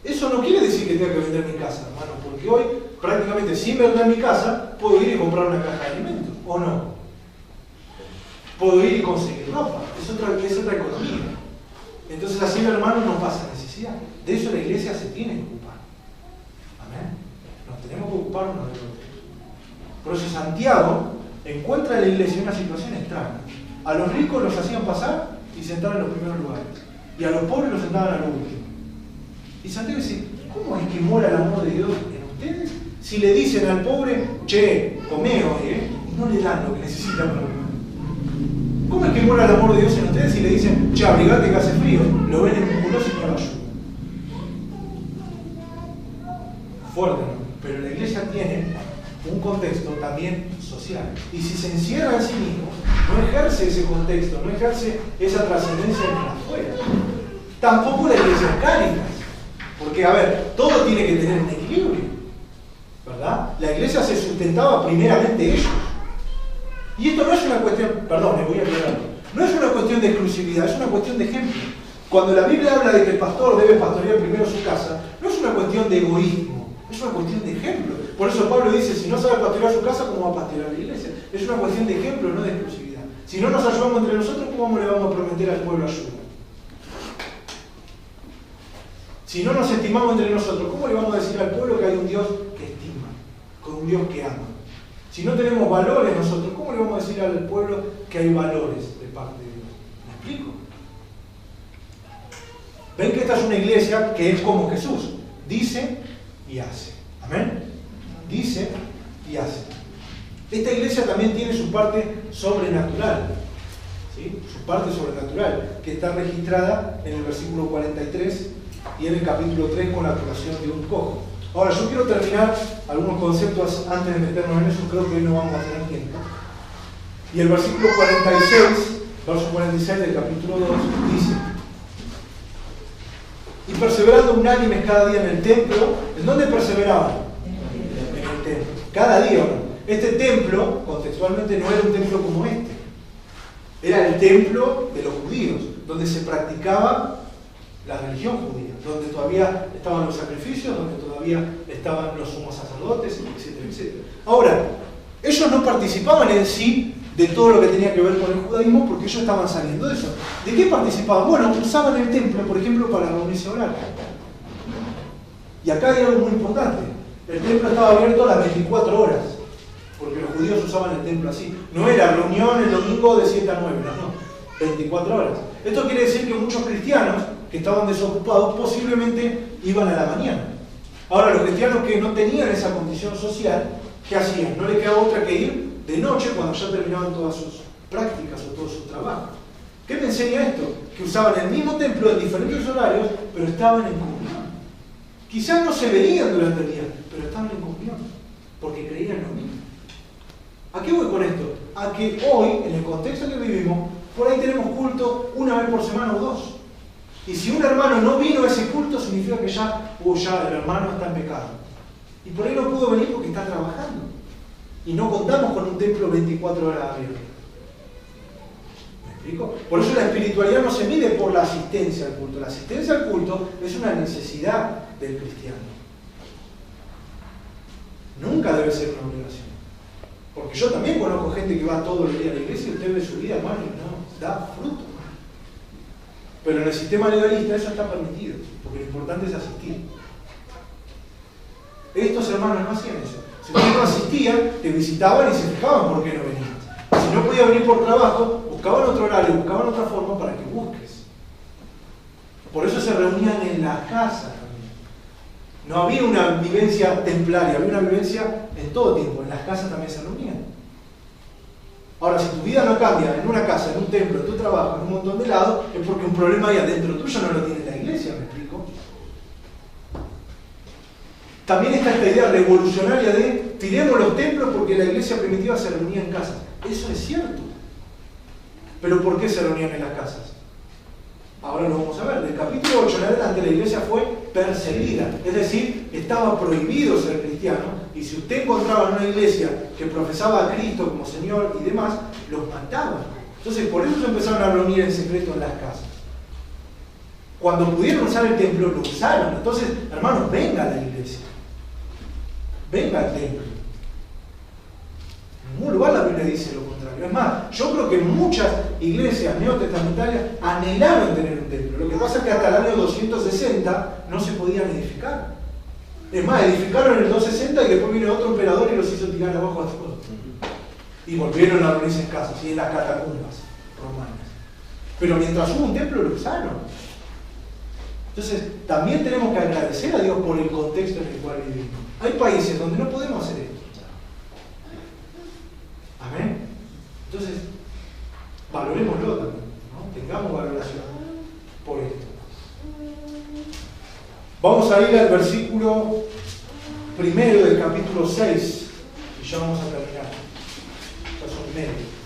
Eso no quiere decir que tenga que vender mi casa, hermano, porque hoy, prácticamente sin vender mi casa, puedo ir y comprar una caja de alimentos, ¿o no? Puedo ir y conseguir ropa, es otra economía. Entonces así el hermano no pasa necesidad. De eso la iglesia se tiene que ocupar. Amén. Nos tenemos que ocupar uno de otros. Por eso Santiago encuentra a la iglesia en una situación extraña. A los ricos los hacían pasar y sentar en los primeros lugares. Y a los pobres los sentaban a lo último. Y Santiago dice, ¿cómo es que mora el amor de Dios en ustedes? Si le dicen al pobre, che, come hoy, y no le dan lo que necesita para comer. ¿Cómo es que mora el amor de Dios en ustedes si le dicen, che, abrigate que hace frío? Lo ven en musculoso y no lo ayudan. Fuerte, ¿no? Pero la iglesia tiene un contexto también social. Y si se encierra en sí mismo, no ejerce ese contexto, no ejerce esa trascendencia en el afuera. Tampoco la iglesia es Cáritas. Porque, a ver, todo tiene que tener un equilibrio, ¿verdad? La iglesia se sustentaba primeramente ellos. Y esto no es una cuestión, perdón, voy a aclararlo, no es una cuestión de exclusividad, es una cuestión de ejemplo. Cuando la Biblia habla de que el pastor debe pastorear primero su casa, no es una cuestión de egoísmo, es Es una cuestión de ejemplo. Por eso Pablo dice, si no sabe pastorear su casa, ¿cómo va a pastorear la iglesia? Es una cuestión de ejemplo, no de exclusividad. Si no nos ayudamos entre nosotros, ¿cómo le vamos a prometer al pueblo ayuda? Si no nos estimamos entre nosotros, ¿cómo le vamos a decir al pueblo que hay un Dios que estima, con un Dios que ama? Si no tenemos valores nosotros, ¿cómo le vamos a decir al pueblo que hay valores de parte de Dios? ¿Me explico? Ven que esta es una iglesia que es como Jesús. Dice y hace. ¿Amén? Dice y hace. Esta iglesia también tiene su parte sobrenatural. ¿Sí? Su parte sobrenatural, que está registrada en el versículo 43 y en el capítulo 3 con la curación de un cojo. Ahora, yo quiero terminar algunos conceptos antes de meternos en eso, creo que hoy no vamos a tener tiempo. Y el versículo 46, verso 46 del capítulo 2, dice: y perseverando unánimes cada día en el templo. ¿En dónde perseveraban? En el templo. Cada día, ¿no? Este templo, contextualmente, no era un templo como este. Era el templo de los judíos, donde se practicaba la religión judía, donde todavía estaban los sacrificios, donde todavía estaban los sumos sacerdotes, etcétera, etcétera. Ahora, ellos no participaban en sí de todo lo que tenía que ver con el judaísmo, porque ellos estaban saliendo de eso. ¿De qué participaban? Bueno, usaban el templo, por ejemplo, para reunirse a orar. Y acá hay algo muy importante. El templo estaba abierto a las 24 horas, porque los judíos usaban el templo así. No era reunión el domingo de 7 a 9, no, 24 horas. Esto quiere decir que muchos cristianos que estaban desocupados posiblemente iban a la mañana. Ahora, los cristianos que no tenían esa condición social, ¿qué hacían? No les quedaba otra que ir de noche cuando ya terminaban todas sus prácticas o todo su trabajo. ¿Qué me enseña esto? Que usaban el mismo templo en diferentes horarios, pero estaban en comunión. Quizás no se veían durante el día, pero estaban en comunión, porque creían lo mismo. ¿A qué voy con esto? A que hoy, en el contexto que vivimos, por ahí tenemos culto una vez por semana o dos. Y si un hermano no vino a ese culto, significa que ya el hermano está en pecado. Y por ahí no pudo venir porque está trabajando. Y no contamos con un templo 24 horas abierto. ¿Me explico? Por eso la espiritualidad no se mide por la asistencia al culto. La asistencia al culto es una necesidad del cristiano. Nunca debe ser una obligación. Porque yo también conozco gente que va todos los días a la iglesia y usted ve su vida, hermano, y no da fruto. Pero en el sistema legalista eso está permitido, porque lo importante es asistir. Estos hermanos no hacían eso. Si usted no asistía, te visitaban y se fijaban por qué no venías. Si no podías venir por trabajo, buscaban otro horario, buscaban otra forma para que busques. Por eso se reunían en la casa también. No había una vivencia templaria, había una vivencia en todo tiempo. En las casas también se reunían. Ahora, si tu vida no cambia en una casa, en un templo, en tu trabajo, en un montón de lados, es porque un problema ahí adentro tuyo no lo tiene la iglesia, ¿me explico? También está esta idea revolucionaria de tiremos los templos porque la iglesia primitiva se reunía en casas. Eso es cierto. Pero ¿por qué se reunían en las casas? Ahora lo vamos a ver. Del capítulo 8 en adelante la iglesia fue perseguida. Es decir, estaba prohibido ser cristiano. Y si usted encontraba en una iglesia que profesaba a Cristo como Señor y demás, los mataban. Entonces por eso se empezaron a reunir en secreto en las casas. Cuando pudieron usar el templo, lo usaron. Entonces, hermanos, venga a la iglesia. Venga al templo. En ningún lugar la Biblia dice lo contrario. Es más, yo creo que muchas iglesias neotestamentarias anhelaron tener un templo. Lo que pasa es que hasta el año 260 no se podían edificar. Es más, edificaron en el 260 y después vino otro emperador y los hizo tirar abajo a todos. Y volvieron a reunirse en casas y en las catacumbas romanas. Pero mientras hubo un templo lo usaron. Entonces, también tenemos que agradecer a Dios por el contexto en el cual vivimos. Hay países donde no podemos hacer esto. Amén. Entonces, valorémoslo también, ¿no? Tengamos valoración por esto. Vamos a ir al versículo primero del capítulo 6 y ya vamos a terminar. Ya son medio.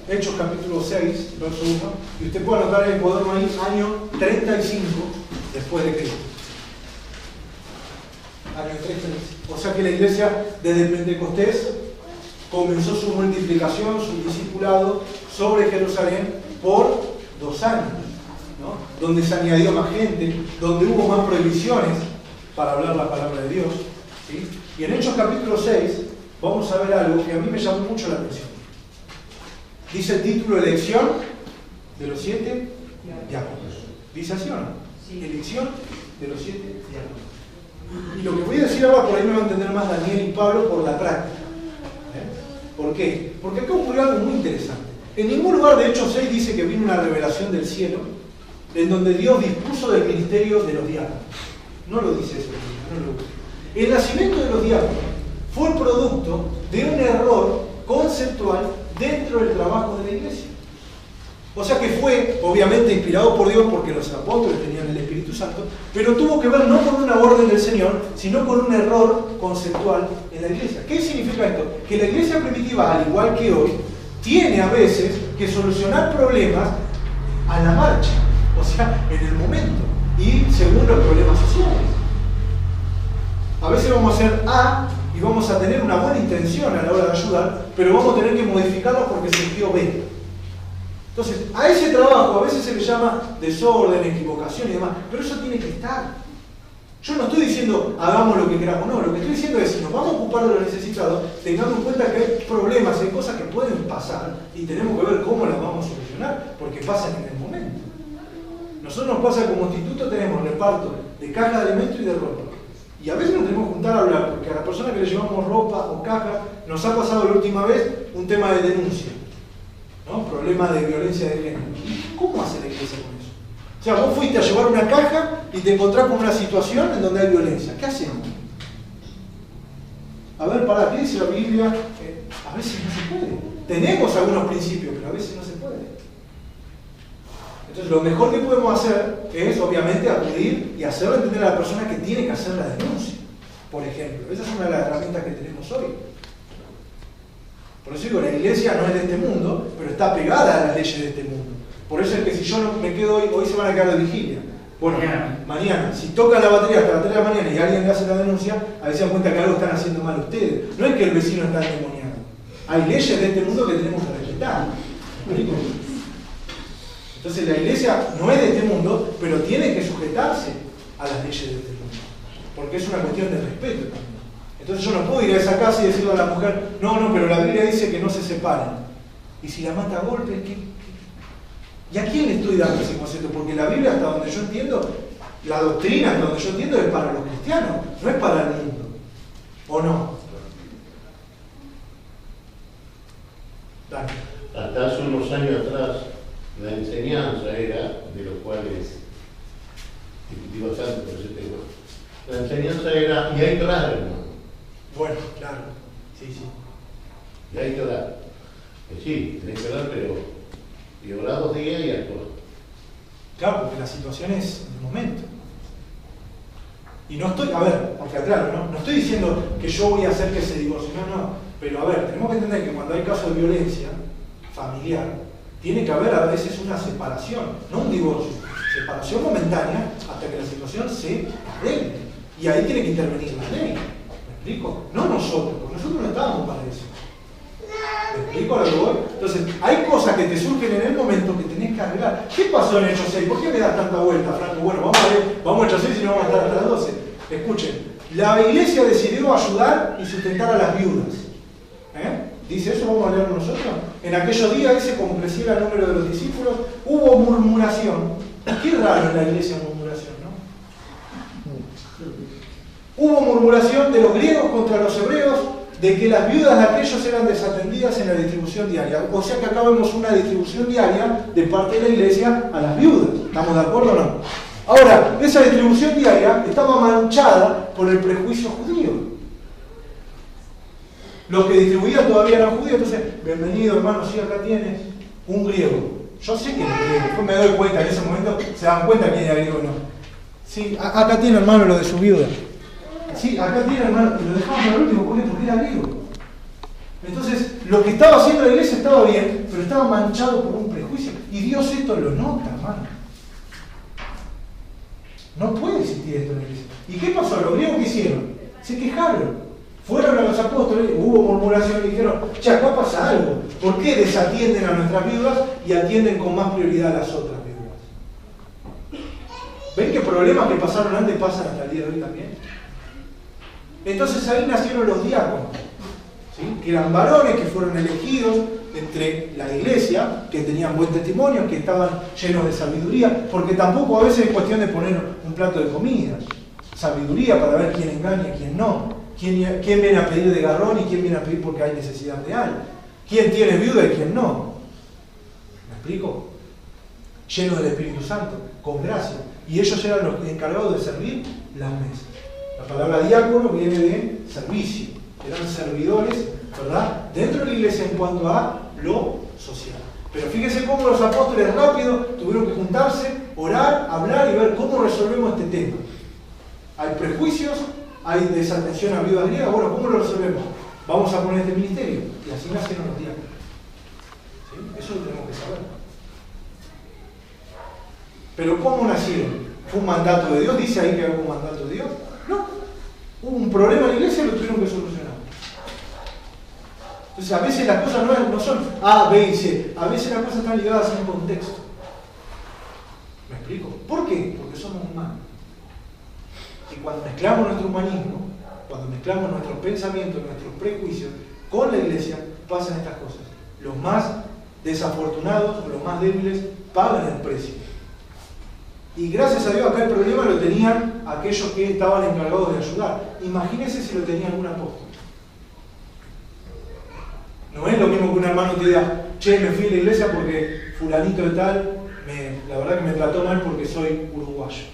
Hechos capítulo 6, verso 1. Y usted puede anotar en el cuaderno ahí, año 35 después de Cristo. Año 35. O sea que la iglesia desde Pentecostés comenzó su multiplicación, su discipulado sobre Jerusalén por 2 años, ¿no? Donde se añadió más gente, donde hubo más prohibiciones. para hablar la palabra de Dios, ¿sí? Y en Hechos capítulo 6 vamos a ver algo que a mí me llamó mucho la atención. Dice el título Elección de los 7 diáconos. ¿Dice así o no? Sí. Elección de los 7 diáconos. Y lo que voy a decir ahora, por ahí me va a entender más Daniel y Pablo por la práctica. ¿Por qué? Porque acá ocurrió algo muy interesante. En ningún lugar de Hechos 6 dice que vino una revelación del cielo en donde Dios dispuso del ministerio de los diáconos. No lo dice eso. No lo dice. El nacimiento de los diáconos fue el producto de un error conceptual dentro del trabajo de la iglesia. O sea que fue, obviamente, inspirado por Dios porque los apóstoles tenían el Espíritu Santo, pero tuvo que ver no con una orden del Señor, sino con un error conceptual en la iglesia. ¿Qué significa esto? Que la iglesia primitiva, al igual que hoy, tiene a veces que solucionar problemas a la marcha, o sea, en el momento, y según los problemas sociales. A veces vamos a hacer A y vamos a tener una buena intención a la hora de ayudar, pero vamos a tener que modificarlo porque surgió B. Entonces, a ese trabajo a veces se le llama desorden, equivocación y demás, pero eso tiene que estar. Yo no estoy diciendo hagamos lo que queramos, no, lo que estoy diciendo es si nos vamos a ocupar de lo necesitado, tengamos en cuenta que hay problemas, hay cosas que pueden pasar y tenemos que ver cómo las vamos a solucionar, porque pasan en el momento. Nosotros nos pasa como instituto, tenemos reparto de caja de alimentos y de ropa. Y a veces nos tenemos que juntar a hablar, porque a la persona que le llevamos ropa o caja, nos ha pasado la última vez un tema de denuncia, ¿no? Problema de violencia de género. ¿Cómo hace la iglesia con eso? O sea, vos fuiste a llevar una caja y te encontrás con una situación en donde hay violencia. ¿Qué hacemos? A ver, ¿qué dice la Biblia? A veces no se puede. Tenemos algunos principios, pero a veces no se puede. Entonces, lo mejor que podemos hacer es, obviamente, acudir y hacerle entender a la persona que tiene que hacer la denuncia. Por ejemplo, esa es una de las herramientas que tenemos hoy. Por eso digo, la iglesia no es de este mundo, pero está pegada a las leyes de este mundo. Por eso es que si yo no me quedo hoy se van a quedar de vigilia. Bueno, mañana, si tocan la batería hasta las 3 de la mañana y alguien le hace la denuncia, ahí se dan cuenta que algo están haciendo mal ustedes. No es que el vecino está endemoniado. Hay leyes de este mundo que tenemos que respetar. Entonces la iglesia no es de este mundo, pero tiene que sujetarse a las leyes de este mundo. Porque es una cuestión de respeto también. Entonces yo no puedo ir a esa casa y decirle a la mujer, no, pero la Biblia dice que no se separen. Y si la mata a golpes, ¿y a quién le estoy dando ese concepto? Porque la Biblia, hasta donde yo entiendo, la doctrina, hasta donde yo entiendo, es para los cristianos, no es para el mundo. ¿O no? Dale.
Hasta hace unos años atrás, la enseñanza era, de los cuales, digo santo, pero se tengo. La enseñanza era, y hay que orar, hermano.
Bueno, claro, sí.
Y hay que orar. Sí, tenés que orar, pero y orar 2 días y actuar.
Claro, porque la situación es en el momento. Y no estoy, porque aclaro, no estoy diciendo que yo voy a hacer que se divorcie, no, pero a ver, tenemos que entender que cuando hay casos de violencia familiar, tiene que haber a veces una separación, no un divorcio, separación momentánea hasta que la situación se arregle. Y ahí tiene que intervenir la ley. ¿Me explico? No nosotros, porque nosotros no estábamos para eso. ¿Me explico a lo que voy? Entonces, hay cosas que te surgen en el momento que tenés que arreglar. ¿Qué pasó en Hechos 6? ¿Por qué me das tanta vuelta, Franco? Bueno, vamos a Hechos 6 y no vamos a estar hasta las 12. Escuchen, la iglesia decidió ayudar y sustentar a las viudas. ¿Dice eso? ¿Vamos a leerlo nosotros? En aquellos días, dice, como creciera el número de los discípulos, hubo murmuración. Qué raro en la iglesia murmuración, ¿no? Hubo murmuración de los griegos contra los hebreos, de que las viudas de aquellos eran desatendidas en la distribución diaria. O sea que acá vemos una distribución diaria de parte de la iglesia a las viudas. ¿Estamos de acuerdo o no? Ahora, esa distribución diaria estaba manchada por el prejuicio judío. Los que distribuían todavía eran judíos, entonces, bienvenido hermano, sí, acá tienes un griego. Yo sé que es griego, después me doy cuenta, en ese momento se dan cuenta quién era griego o no. Sí, acá tiene hermano lo de su viuda. Sí, acá tiene hermano, y lo dejamos para el último, ¿por qué? Porque era griego. Entonces, lo que estaba haciendo la iglesia estaba bien, pero estaba manchado por un prejuicio. Y Dios esto lo nota, hermano. No puede existir esto en la iglesia. ¿Y qué pasó? Los griegos que hicieron, se quejaron. Fueron a los apóstoles, hubo murmuración y dijeron, acá pasa algo. ¿Por qué desatienden a nuestras viudas y atienden con más prioridad a las otras viudas? ¿Ven que problemas que pasaron antes pasan hasta el día de hoy también. Entonces ahí nacieron los diáconos, ¿sí? Que eran varones que fueron elegidos entre la iglesia, que tenían buen testimonio, que estaban llenos de sabiduría, porque tampoco a veces es cuestión de poner un plato de comida. Sabiduría para ver quién engaña y quién no. Quién viene a pedir de garrón y quién viene a pedir porque hay necesidad de algo. Quién tiene viuda y quién no. ¿Me explico? Llenos del Espíritu Santo, con gracia. Y ellos eran los encargados de servir las mesas. La palabra diácono viene de servicio. Eran servidores, ¿verdad?, dentro de la iglesia en cuanto a lo social. Pero fíjense cómo los apóstoles rápido tuvieron que juntarse, orar, hablar y ver cómo resolvemos este tema. Hay prejuicios, hay desatención a viudas griegas. Bueno, ¿cómo lo resolvemos? Vamos a poner este ministerio. Y así nacieron los diáconos. ¿Sí? Eso lo tenemos que saber. Pero ¿cómo nacieron? ¿Fue un mandato de Dios? ¿Dice ahí que hubo un mandato de Dios? No. Hubo un problema en la iglesia y lo tuvieron que solucionar. Entonces a veces las cosas no son A, B y C. A veces las cosas están ligadas a un contexto. ¿Me explico? ¿Por qué? Porque somos humanos. Y cuando mezclamos nuestro humanismo, cuando mezclamos nuestros pensamientos, nuestros prejuicios con la iglesia, pasan estas cosas. Los más desafortunados, los más débiles, pagan el precio. Y gracias a Dios acá el problema lo tenían aquellos que estaban encargados de ayudar. Imagínense si lo tenía algún apóstol. No es lo mismo que un hermano te diga, che, me fui a la iglesia porque fulanito de tal, la verdad que me trató mal porque soy uruguayo.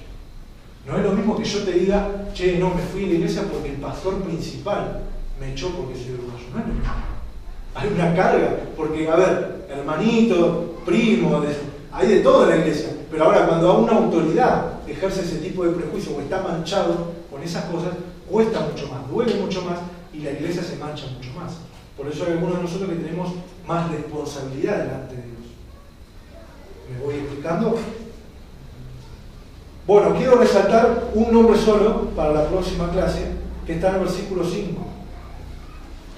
No es lo mismo que yo te diga, che, no, me fui a la iglesia porque el pastor principal me echó porque soy uruguayo. No es lo mismo. Hay una carga, porque, a ver, hermanito, primo, hay de todo en la iglesia. Pero ahora cuando a una autoridad ejerce ese tipo de prejuicio o está manchado con esas cosas, cuesta mucho más, duele mucho más y la iglesia se mancha mucho más. Por eso hay algunos de nosotros que tenemos más responsabilidad delante de Dios. ¿Me voy explicando? Bueno, quiero resaltar un nombre solo para la próxima clase, que está en el versículo 5.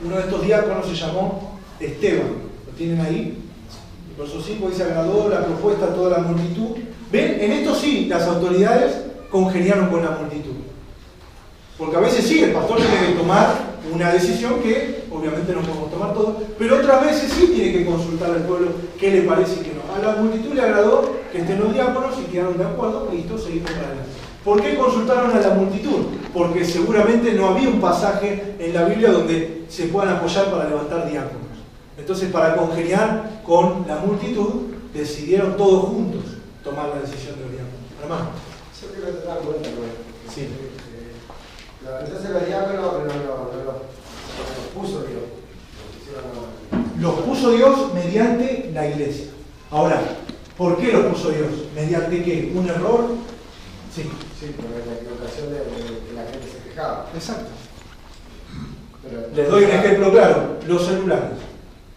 Uno de estos diáconos se llamó Esteban. ¿Lo tienen ahí? El verso 5 dice, agradó la propuesta a toda la multitud. ¿Ven? En esto sí, las autoridades congeniaron con la multitud. Porque a veces sí, el pastor tiene que tomar una decisión que obviamente no podemos tomar todos, pero otras veces sí tiene que consultar al pueblo qué le parece y qué no. A la multitud le agradó que estén los diáconos y quedaron de acuerdo, listo, seguimos adelante. ¿Por qué consultaron a la multitud? Porque seguramente no había un pasaje en la Biblia donde se puedan apoyar para levantar diáconos. Entonces, para congeniar con la multitud, decidieron todos juntos tomar la decisión de los diáconos. Hermano.
Yo quiero te dar cuenta,
sí.
Entonces los diáconos los puso Dios.
Los puso Dios mediante la iglesia. Ahora, ¿por qué los puso Dios? ¿Mediante qué? ¿Un error? Sí.
Sí, por la equivocación de la gente se quejaba.
Exacto.
Pero,
les doy un ejemplo claro, los celulares.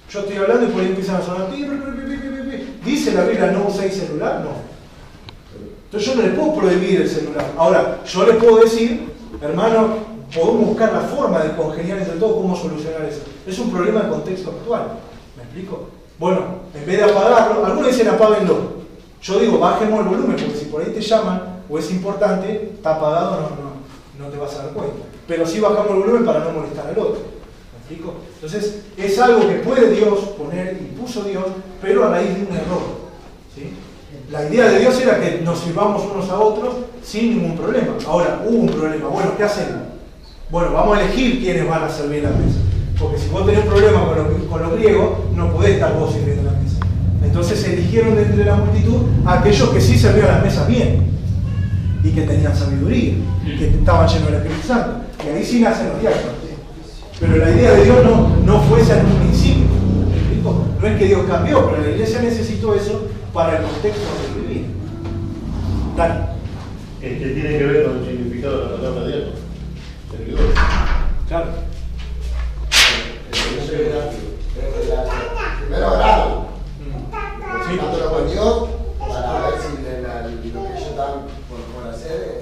Yo estoy hablando y por ahí empiezan a sonar. ¿Dice la Biblia no uséis celular? No. Entonces yo no les puedo prohibir el celular. Ahora, yo les puedo decir, hermano, podemos buscar la forma de congeniar entre todos cómo solucionar eso. Es un problema de contexto actual. ¿Me explico? Bueno, en vez de apagarlo, algunos dicen apáguenlo. Yo digo, bajemos el volumen, porque si por ahí te llaman o es importante, está apagado, no te vas a dar cuenta. Pero sí bajamos el volumen para no molestar al otro. ¿Me explico? Entonces, es algo que puede Dios poner y puso Dios, pero a raíz de un error. ¿Sí? La idea de Dios era que nos sirvamos unos a otros sin ningún problema. Ahora, hubo un problema. Bueno, ¿qué hacemos? Bueno, vamos a elegir quiénes van a servir la mesa. Porque si vos tenés un problema con los griegos, no podés estar vos sirviendo la mesa. Entonces eligieron de entre la multitud a aquellos que sí servían las mesas bien. Y que tenían sabiduría. Y que estaban llenos del Espíritu Santo. Y ahí sí nacen los diáconos. Pero la idea de Dios no fue esa en un principio. ¿Me explico? No es que Dios cambió, pero la iglesia necesitó eso para el contexto donde vivía. Dale.
Tiene que ver con el significado de la palabra diácono. Servidor.
Claro.
Primero grado.
Sí.
Dándolo con Dios para ver si lo que ellos están por hacer.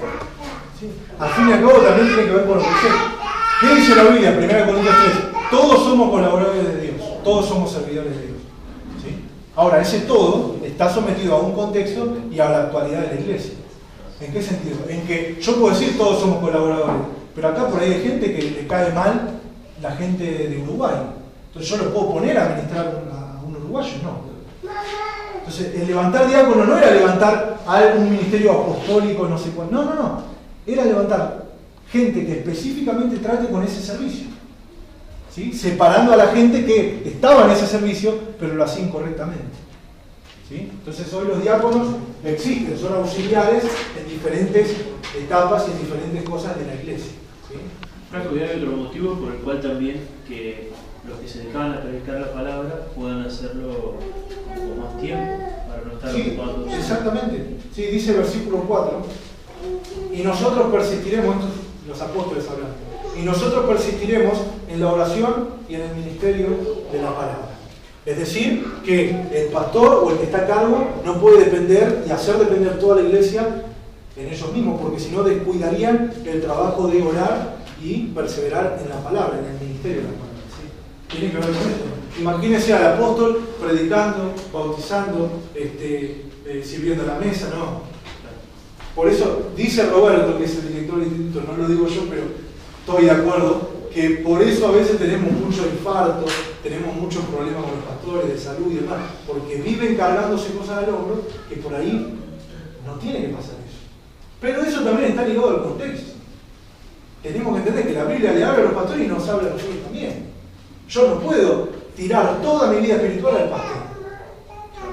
Sí. Al fin y al cabo también tiene que ver con lo que sé. ¿Qué dice la Biblia? 1 Corintios 3. Todos somos colaboradores de Dios. Todos somos servidores de Dios. ¿Sí? Ahora, ese todo está sometido a un contexto y a la actualidad de la iglesia. ¿En qué sentido? En que yo puedo decir todos somos colaboradores, pero acá por ahí hay gente que le cae mal la gente de Uruguay. Entonces yo lo puedo poner a administrar a un uruguayo, no. Entonces el levantar diácono no era levantar a algún ministerio apostólico, no sé cuál. No. Era levantar gente que específicamente trate con ese servicio. ¿Sí? Separando a la gente que estaba en ese servicio, pero lo hacía incorrectamente. ¿Sí? Entonces hoy los diáconos existen, son auxiliares en diferentes etapas y en diferentes cosas de la iglesia. ¿Sí?
Franco, y hay otro motivo por el cual también que los que se dedicaban a predicar la palabra puedan hacerlo con más tiempo, para no estar ocupados.
Sí, exactamente. Sí, dice el versículo 4, y nosotros persistiremos, estos los apóstoles hablando, y nosotros persistiremos en la oración y en el ministerio de la palabra. Es decir, que el pastor o el que está a cargo no puede depender y hacer depender toda la iglesia en ellos mismos, porque si no descuidarían el trabajo de orar y perseverar en la palabra, en el ministerio de la palabra. ¿Sí? Tiene que ver con esto. Imagínense al apóstol predicando, bautizando, sirviendo a la mesa, no. Por eso dice Roberto, que es el director del instituto, no lo digo yo, pero estoy de acuerdo, que por eso a veces tenemos muchos infartos, tenemos muchos problemas con los pastores de salud y demás, porque viven cargándose cosas al hombro que por ahí no tiene que pasar eso. Pero eso también está ligado al contexto. Tenemos que entender que la Biblia le habla a los pastores y nos habla a nosotros también. Yo no puedo tirar toda mi vida espiritual al pastor.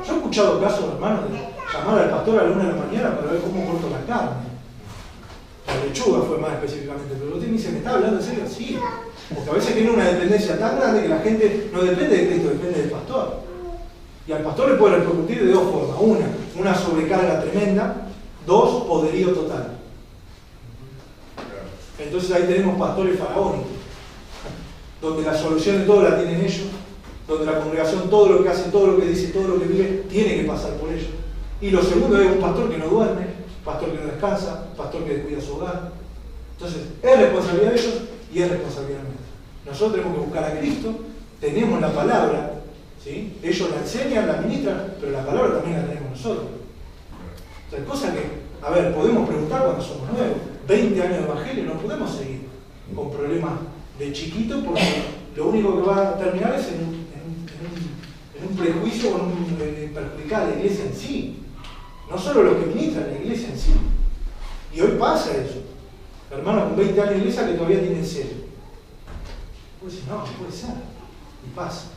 Yo he escuchado casos, hermanos, de llamar al pastor a la 1 de la mañana para ver cómo corto la carne. La lechuga fue más específicamente, pero usted me dice, ¿me está hablando en serio? Sí. Porque a veces tiene una dependencia tan grande que la gente no depende de Cristo, depende del pastor. Y al pastor le puede repercutir de dos formas. Una sobrecarga tremenda. Dos, poderío total. Entonces ahí tenemos pastores faraónicos, donde la solución de todo la tienen ellos, donde la congregación todo lo que hace, todo lo que dice, todo lo que vive, tiene que pasar por ellos. Y lo segundo es un pastor que no duerme, pastor que no descansa, pastor que descuida su hogar. Entonces, es responsabilidad de ellos y es responsabilidad nuestra. Nosotros tenemos que buscar a Cristo, tenemos la palabra, ¿sí? Ellos la enseñan, la ministran, pero la palabra también la tenemos nosotros. O sea, cosa que, a ver, podemos preguntar cuando somos nuevos, 20 años de evangelio, no podemos seguir con problemas de chiquito, porque lo único que va a terminar es en un prejuicio o en perjudicar a la iglesia en sí. No solo los que ministran, la iglesia en sí. Y hoy pasa eso. Hermanos con 20 años de iglesia que todavía tienen celo. Pues no puede ser. Y pasa.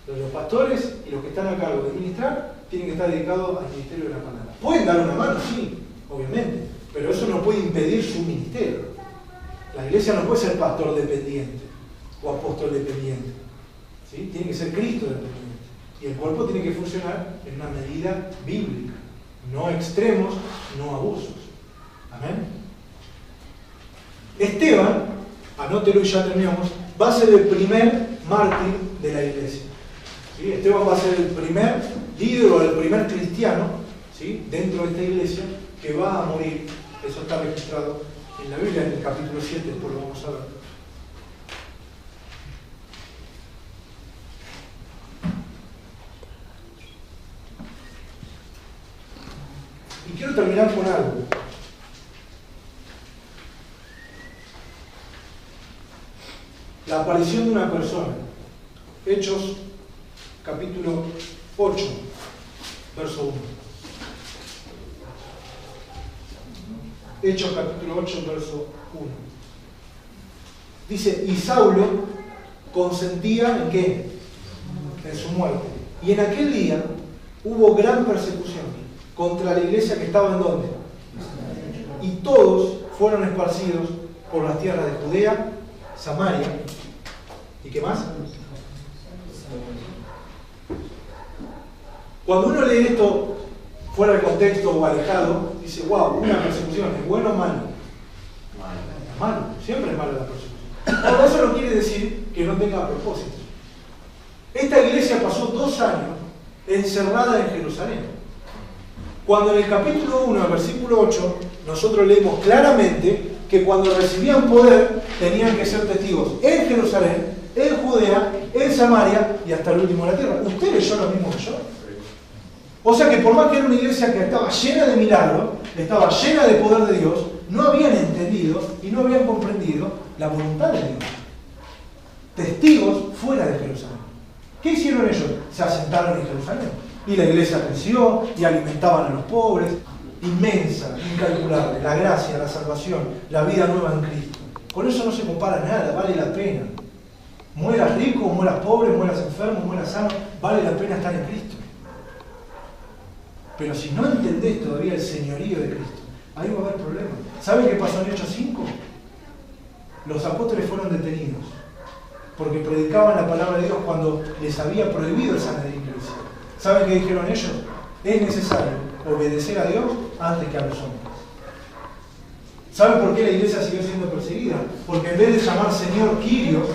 Pero los pastores y los que están a cargo de ministrar tienen que estar dedicados al ministerio de la palabra. Pueden dar una mano, sí, obviamente, pero eso no puede impedir su ministerio. La iglesia no puede ser pastor dependiente o apóstol dependiente. ¿Sí? Tiene que ser Cristo dependiente. Y el cuerpo tiene que funcionar en una medida bíblica. No extremos, no abusos. Amén. Esteban, anótelo y ya terminamos, va a ser el primer mártir de la iglesia. ¿Sí? Esteban va a ser el primer líder o el primer cristiano, ¿sí? Dentro de esta iglesia que va a morir. Eso está registrado en la Biblia, en el capítulo 7, después lo vamos a ver. Y quiero terminar con algo. La aparición de una persona. Hechos, capítulo 8, verso 1. Hechos, capítulo 8, verso 1. Dice, y Saulo consentía ¿en qué? En su muerte. Y en aquel día hubo gran persecución contra la iglesia que estaba en ¿dónde? Y todos fueron esparcidos por las tierras de Judea, Samaria, ¿y qué más? Cuando uno lee esto fuera de contexto o alejado, dice, wow, una persecución, ¿es bueno o malo? Malo, siempre es malo la persecución. Ahora, eso no quiere decir que no tenga propósito. Esta iglesia pasó 2 años encerrada en Jerusalén. Cuando en el capítulo 1, versículo 8, nosotros leemos claramente que cuando recibían poder tenían que ser testigos en Jerusalén, en Judea, en Samaria y hasta el último de la tierra. ¿Usted leyó lo mismo que yo? O sea que por más que era una iglesia que estaba llena de milagros, estaba llena de poder de Dios, no habían entendido y no habían comprendido la voluntad de Dios. Testigos fuera de Jerusalén. ¿Qué hicieron ellos? Se asentaron en Jerusalén. Y la iglesia creció y alimentaban a los pobres. Inmensa, incalculable, la gracia, la salvación, la vida nueva en Cristo. Con eso no se compara nada, vale la pena. Mueras rico, mueras pobre, mueras enfermo, mueras sano, vale la pena estar en Cristo. Pero si no entendés todavía el señorío de Cristo, ahí va a haber problemas. ¿Saben qué pasó en Hechos 5? Los apóstoles fueron detenidos porque predicaban la palabra de Dios cuando les había prohibido el Sanedrín que lo hicieran. ¿Saben qué dijeron ellos? Es necesario obedecer a Dios antes que a los hombres. ¿Saben por qué la iglesia siguió siendo perseguida? Porque en vez de llamar Señor Quirios,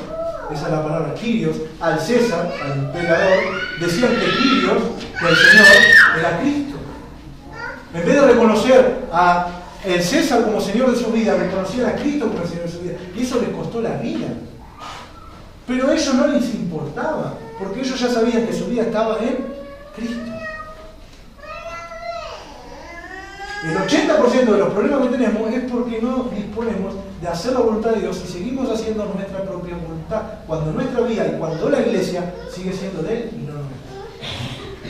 esa es la palabra Quirios, al César, al emperador, decían que Quirios, que el Señor, era Cristo. En vez de reconocer a el César como Señor de su vida, reconocían a Cristo como el Señor de su vida. Y eso les costó la vida. Pero a ellos no les importaba, porque ellos ya sabían que su vida estaba en Cristo. El 80% de los problemas que tenemos es porque no disponemos de hacer la voluntad de Dios y seguimos haciendo nuestra propia voluntad, cuando nuestra vida y cuando la iglesia sigue siendo de Él y no nuestra.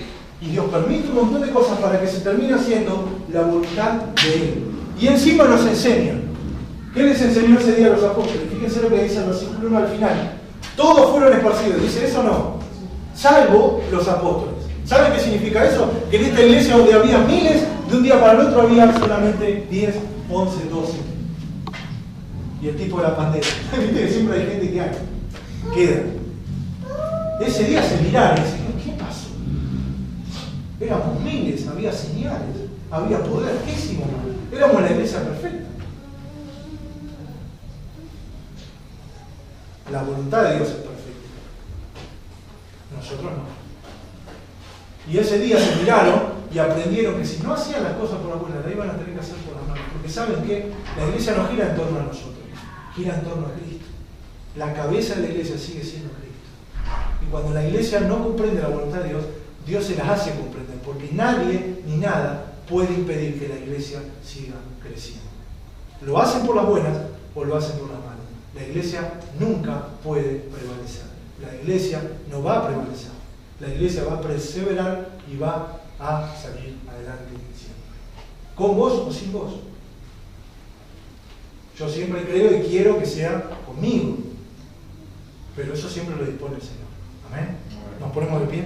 Y Dios permite un montón de cosas para que se termine haciendo la voluntad de Él. Y encima nos enseña. ¿Qué les enseñó ese día a los apóstoles? Fíjense lo que dice el versículo 1 al final. Todos fueron esparcidos. ¿Dice eso o no? Salvo los apóstoles. ¿Saben qué significa eso? Que en esta iglesia donde había miles, de un día para el otro había solamente 10, 11, 12. Y el tipo de la pandemia. Viste que siempre hay gente que queda. Ese día se miraron y decían, ¿qué pasó? Éramos miles, había señales, había poder. ¿Qué hicimos? Éramos la iglesia perfecta. La voluntad de Dios es perfecta. Nosotros no. Y ese día se miraron y aprendieron que si no hacían las cosas por la buena, la iban a tener que hacer por las malas. Porque saben que la iglesia no gira en torno a nosotros, gira en torno a Cristo. La cabeza de la iglesia sigue siendo Cristo. Y cuando la iglesia no comprende la voluntad de Dios, Dios se las hace comprender. Porque nadie ni nada puede impedir que la iglesia siga creciendo. Lo hacen por las buenas o lo hacen por las malas. La iglesia nunca puede prevalecer. La iglesia no va a prevalecer. La iglesia va a perseverar y va a salir adelante siempre. Con vos o sin vos. Yo siempre creo y quiero que sea conmigo. Pero eso siempre lo dispone el Señor. Amén. Nos ponemos de pie.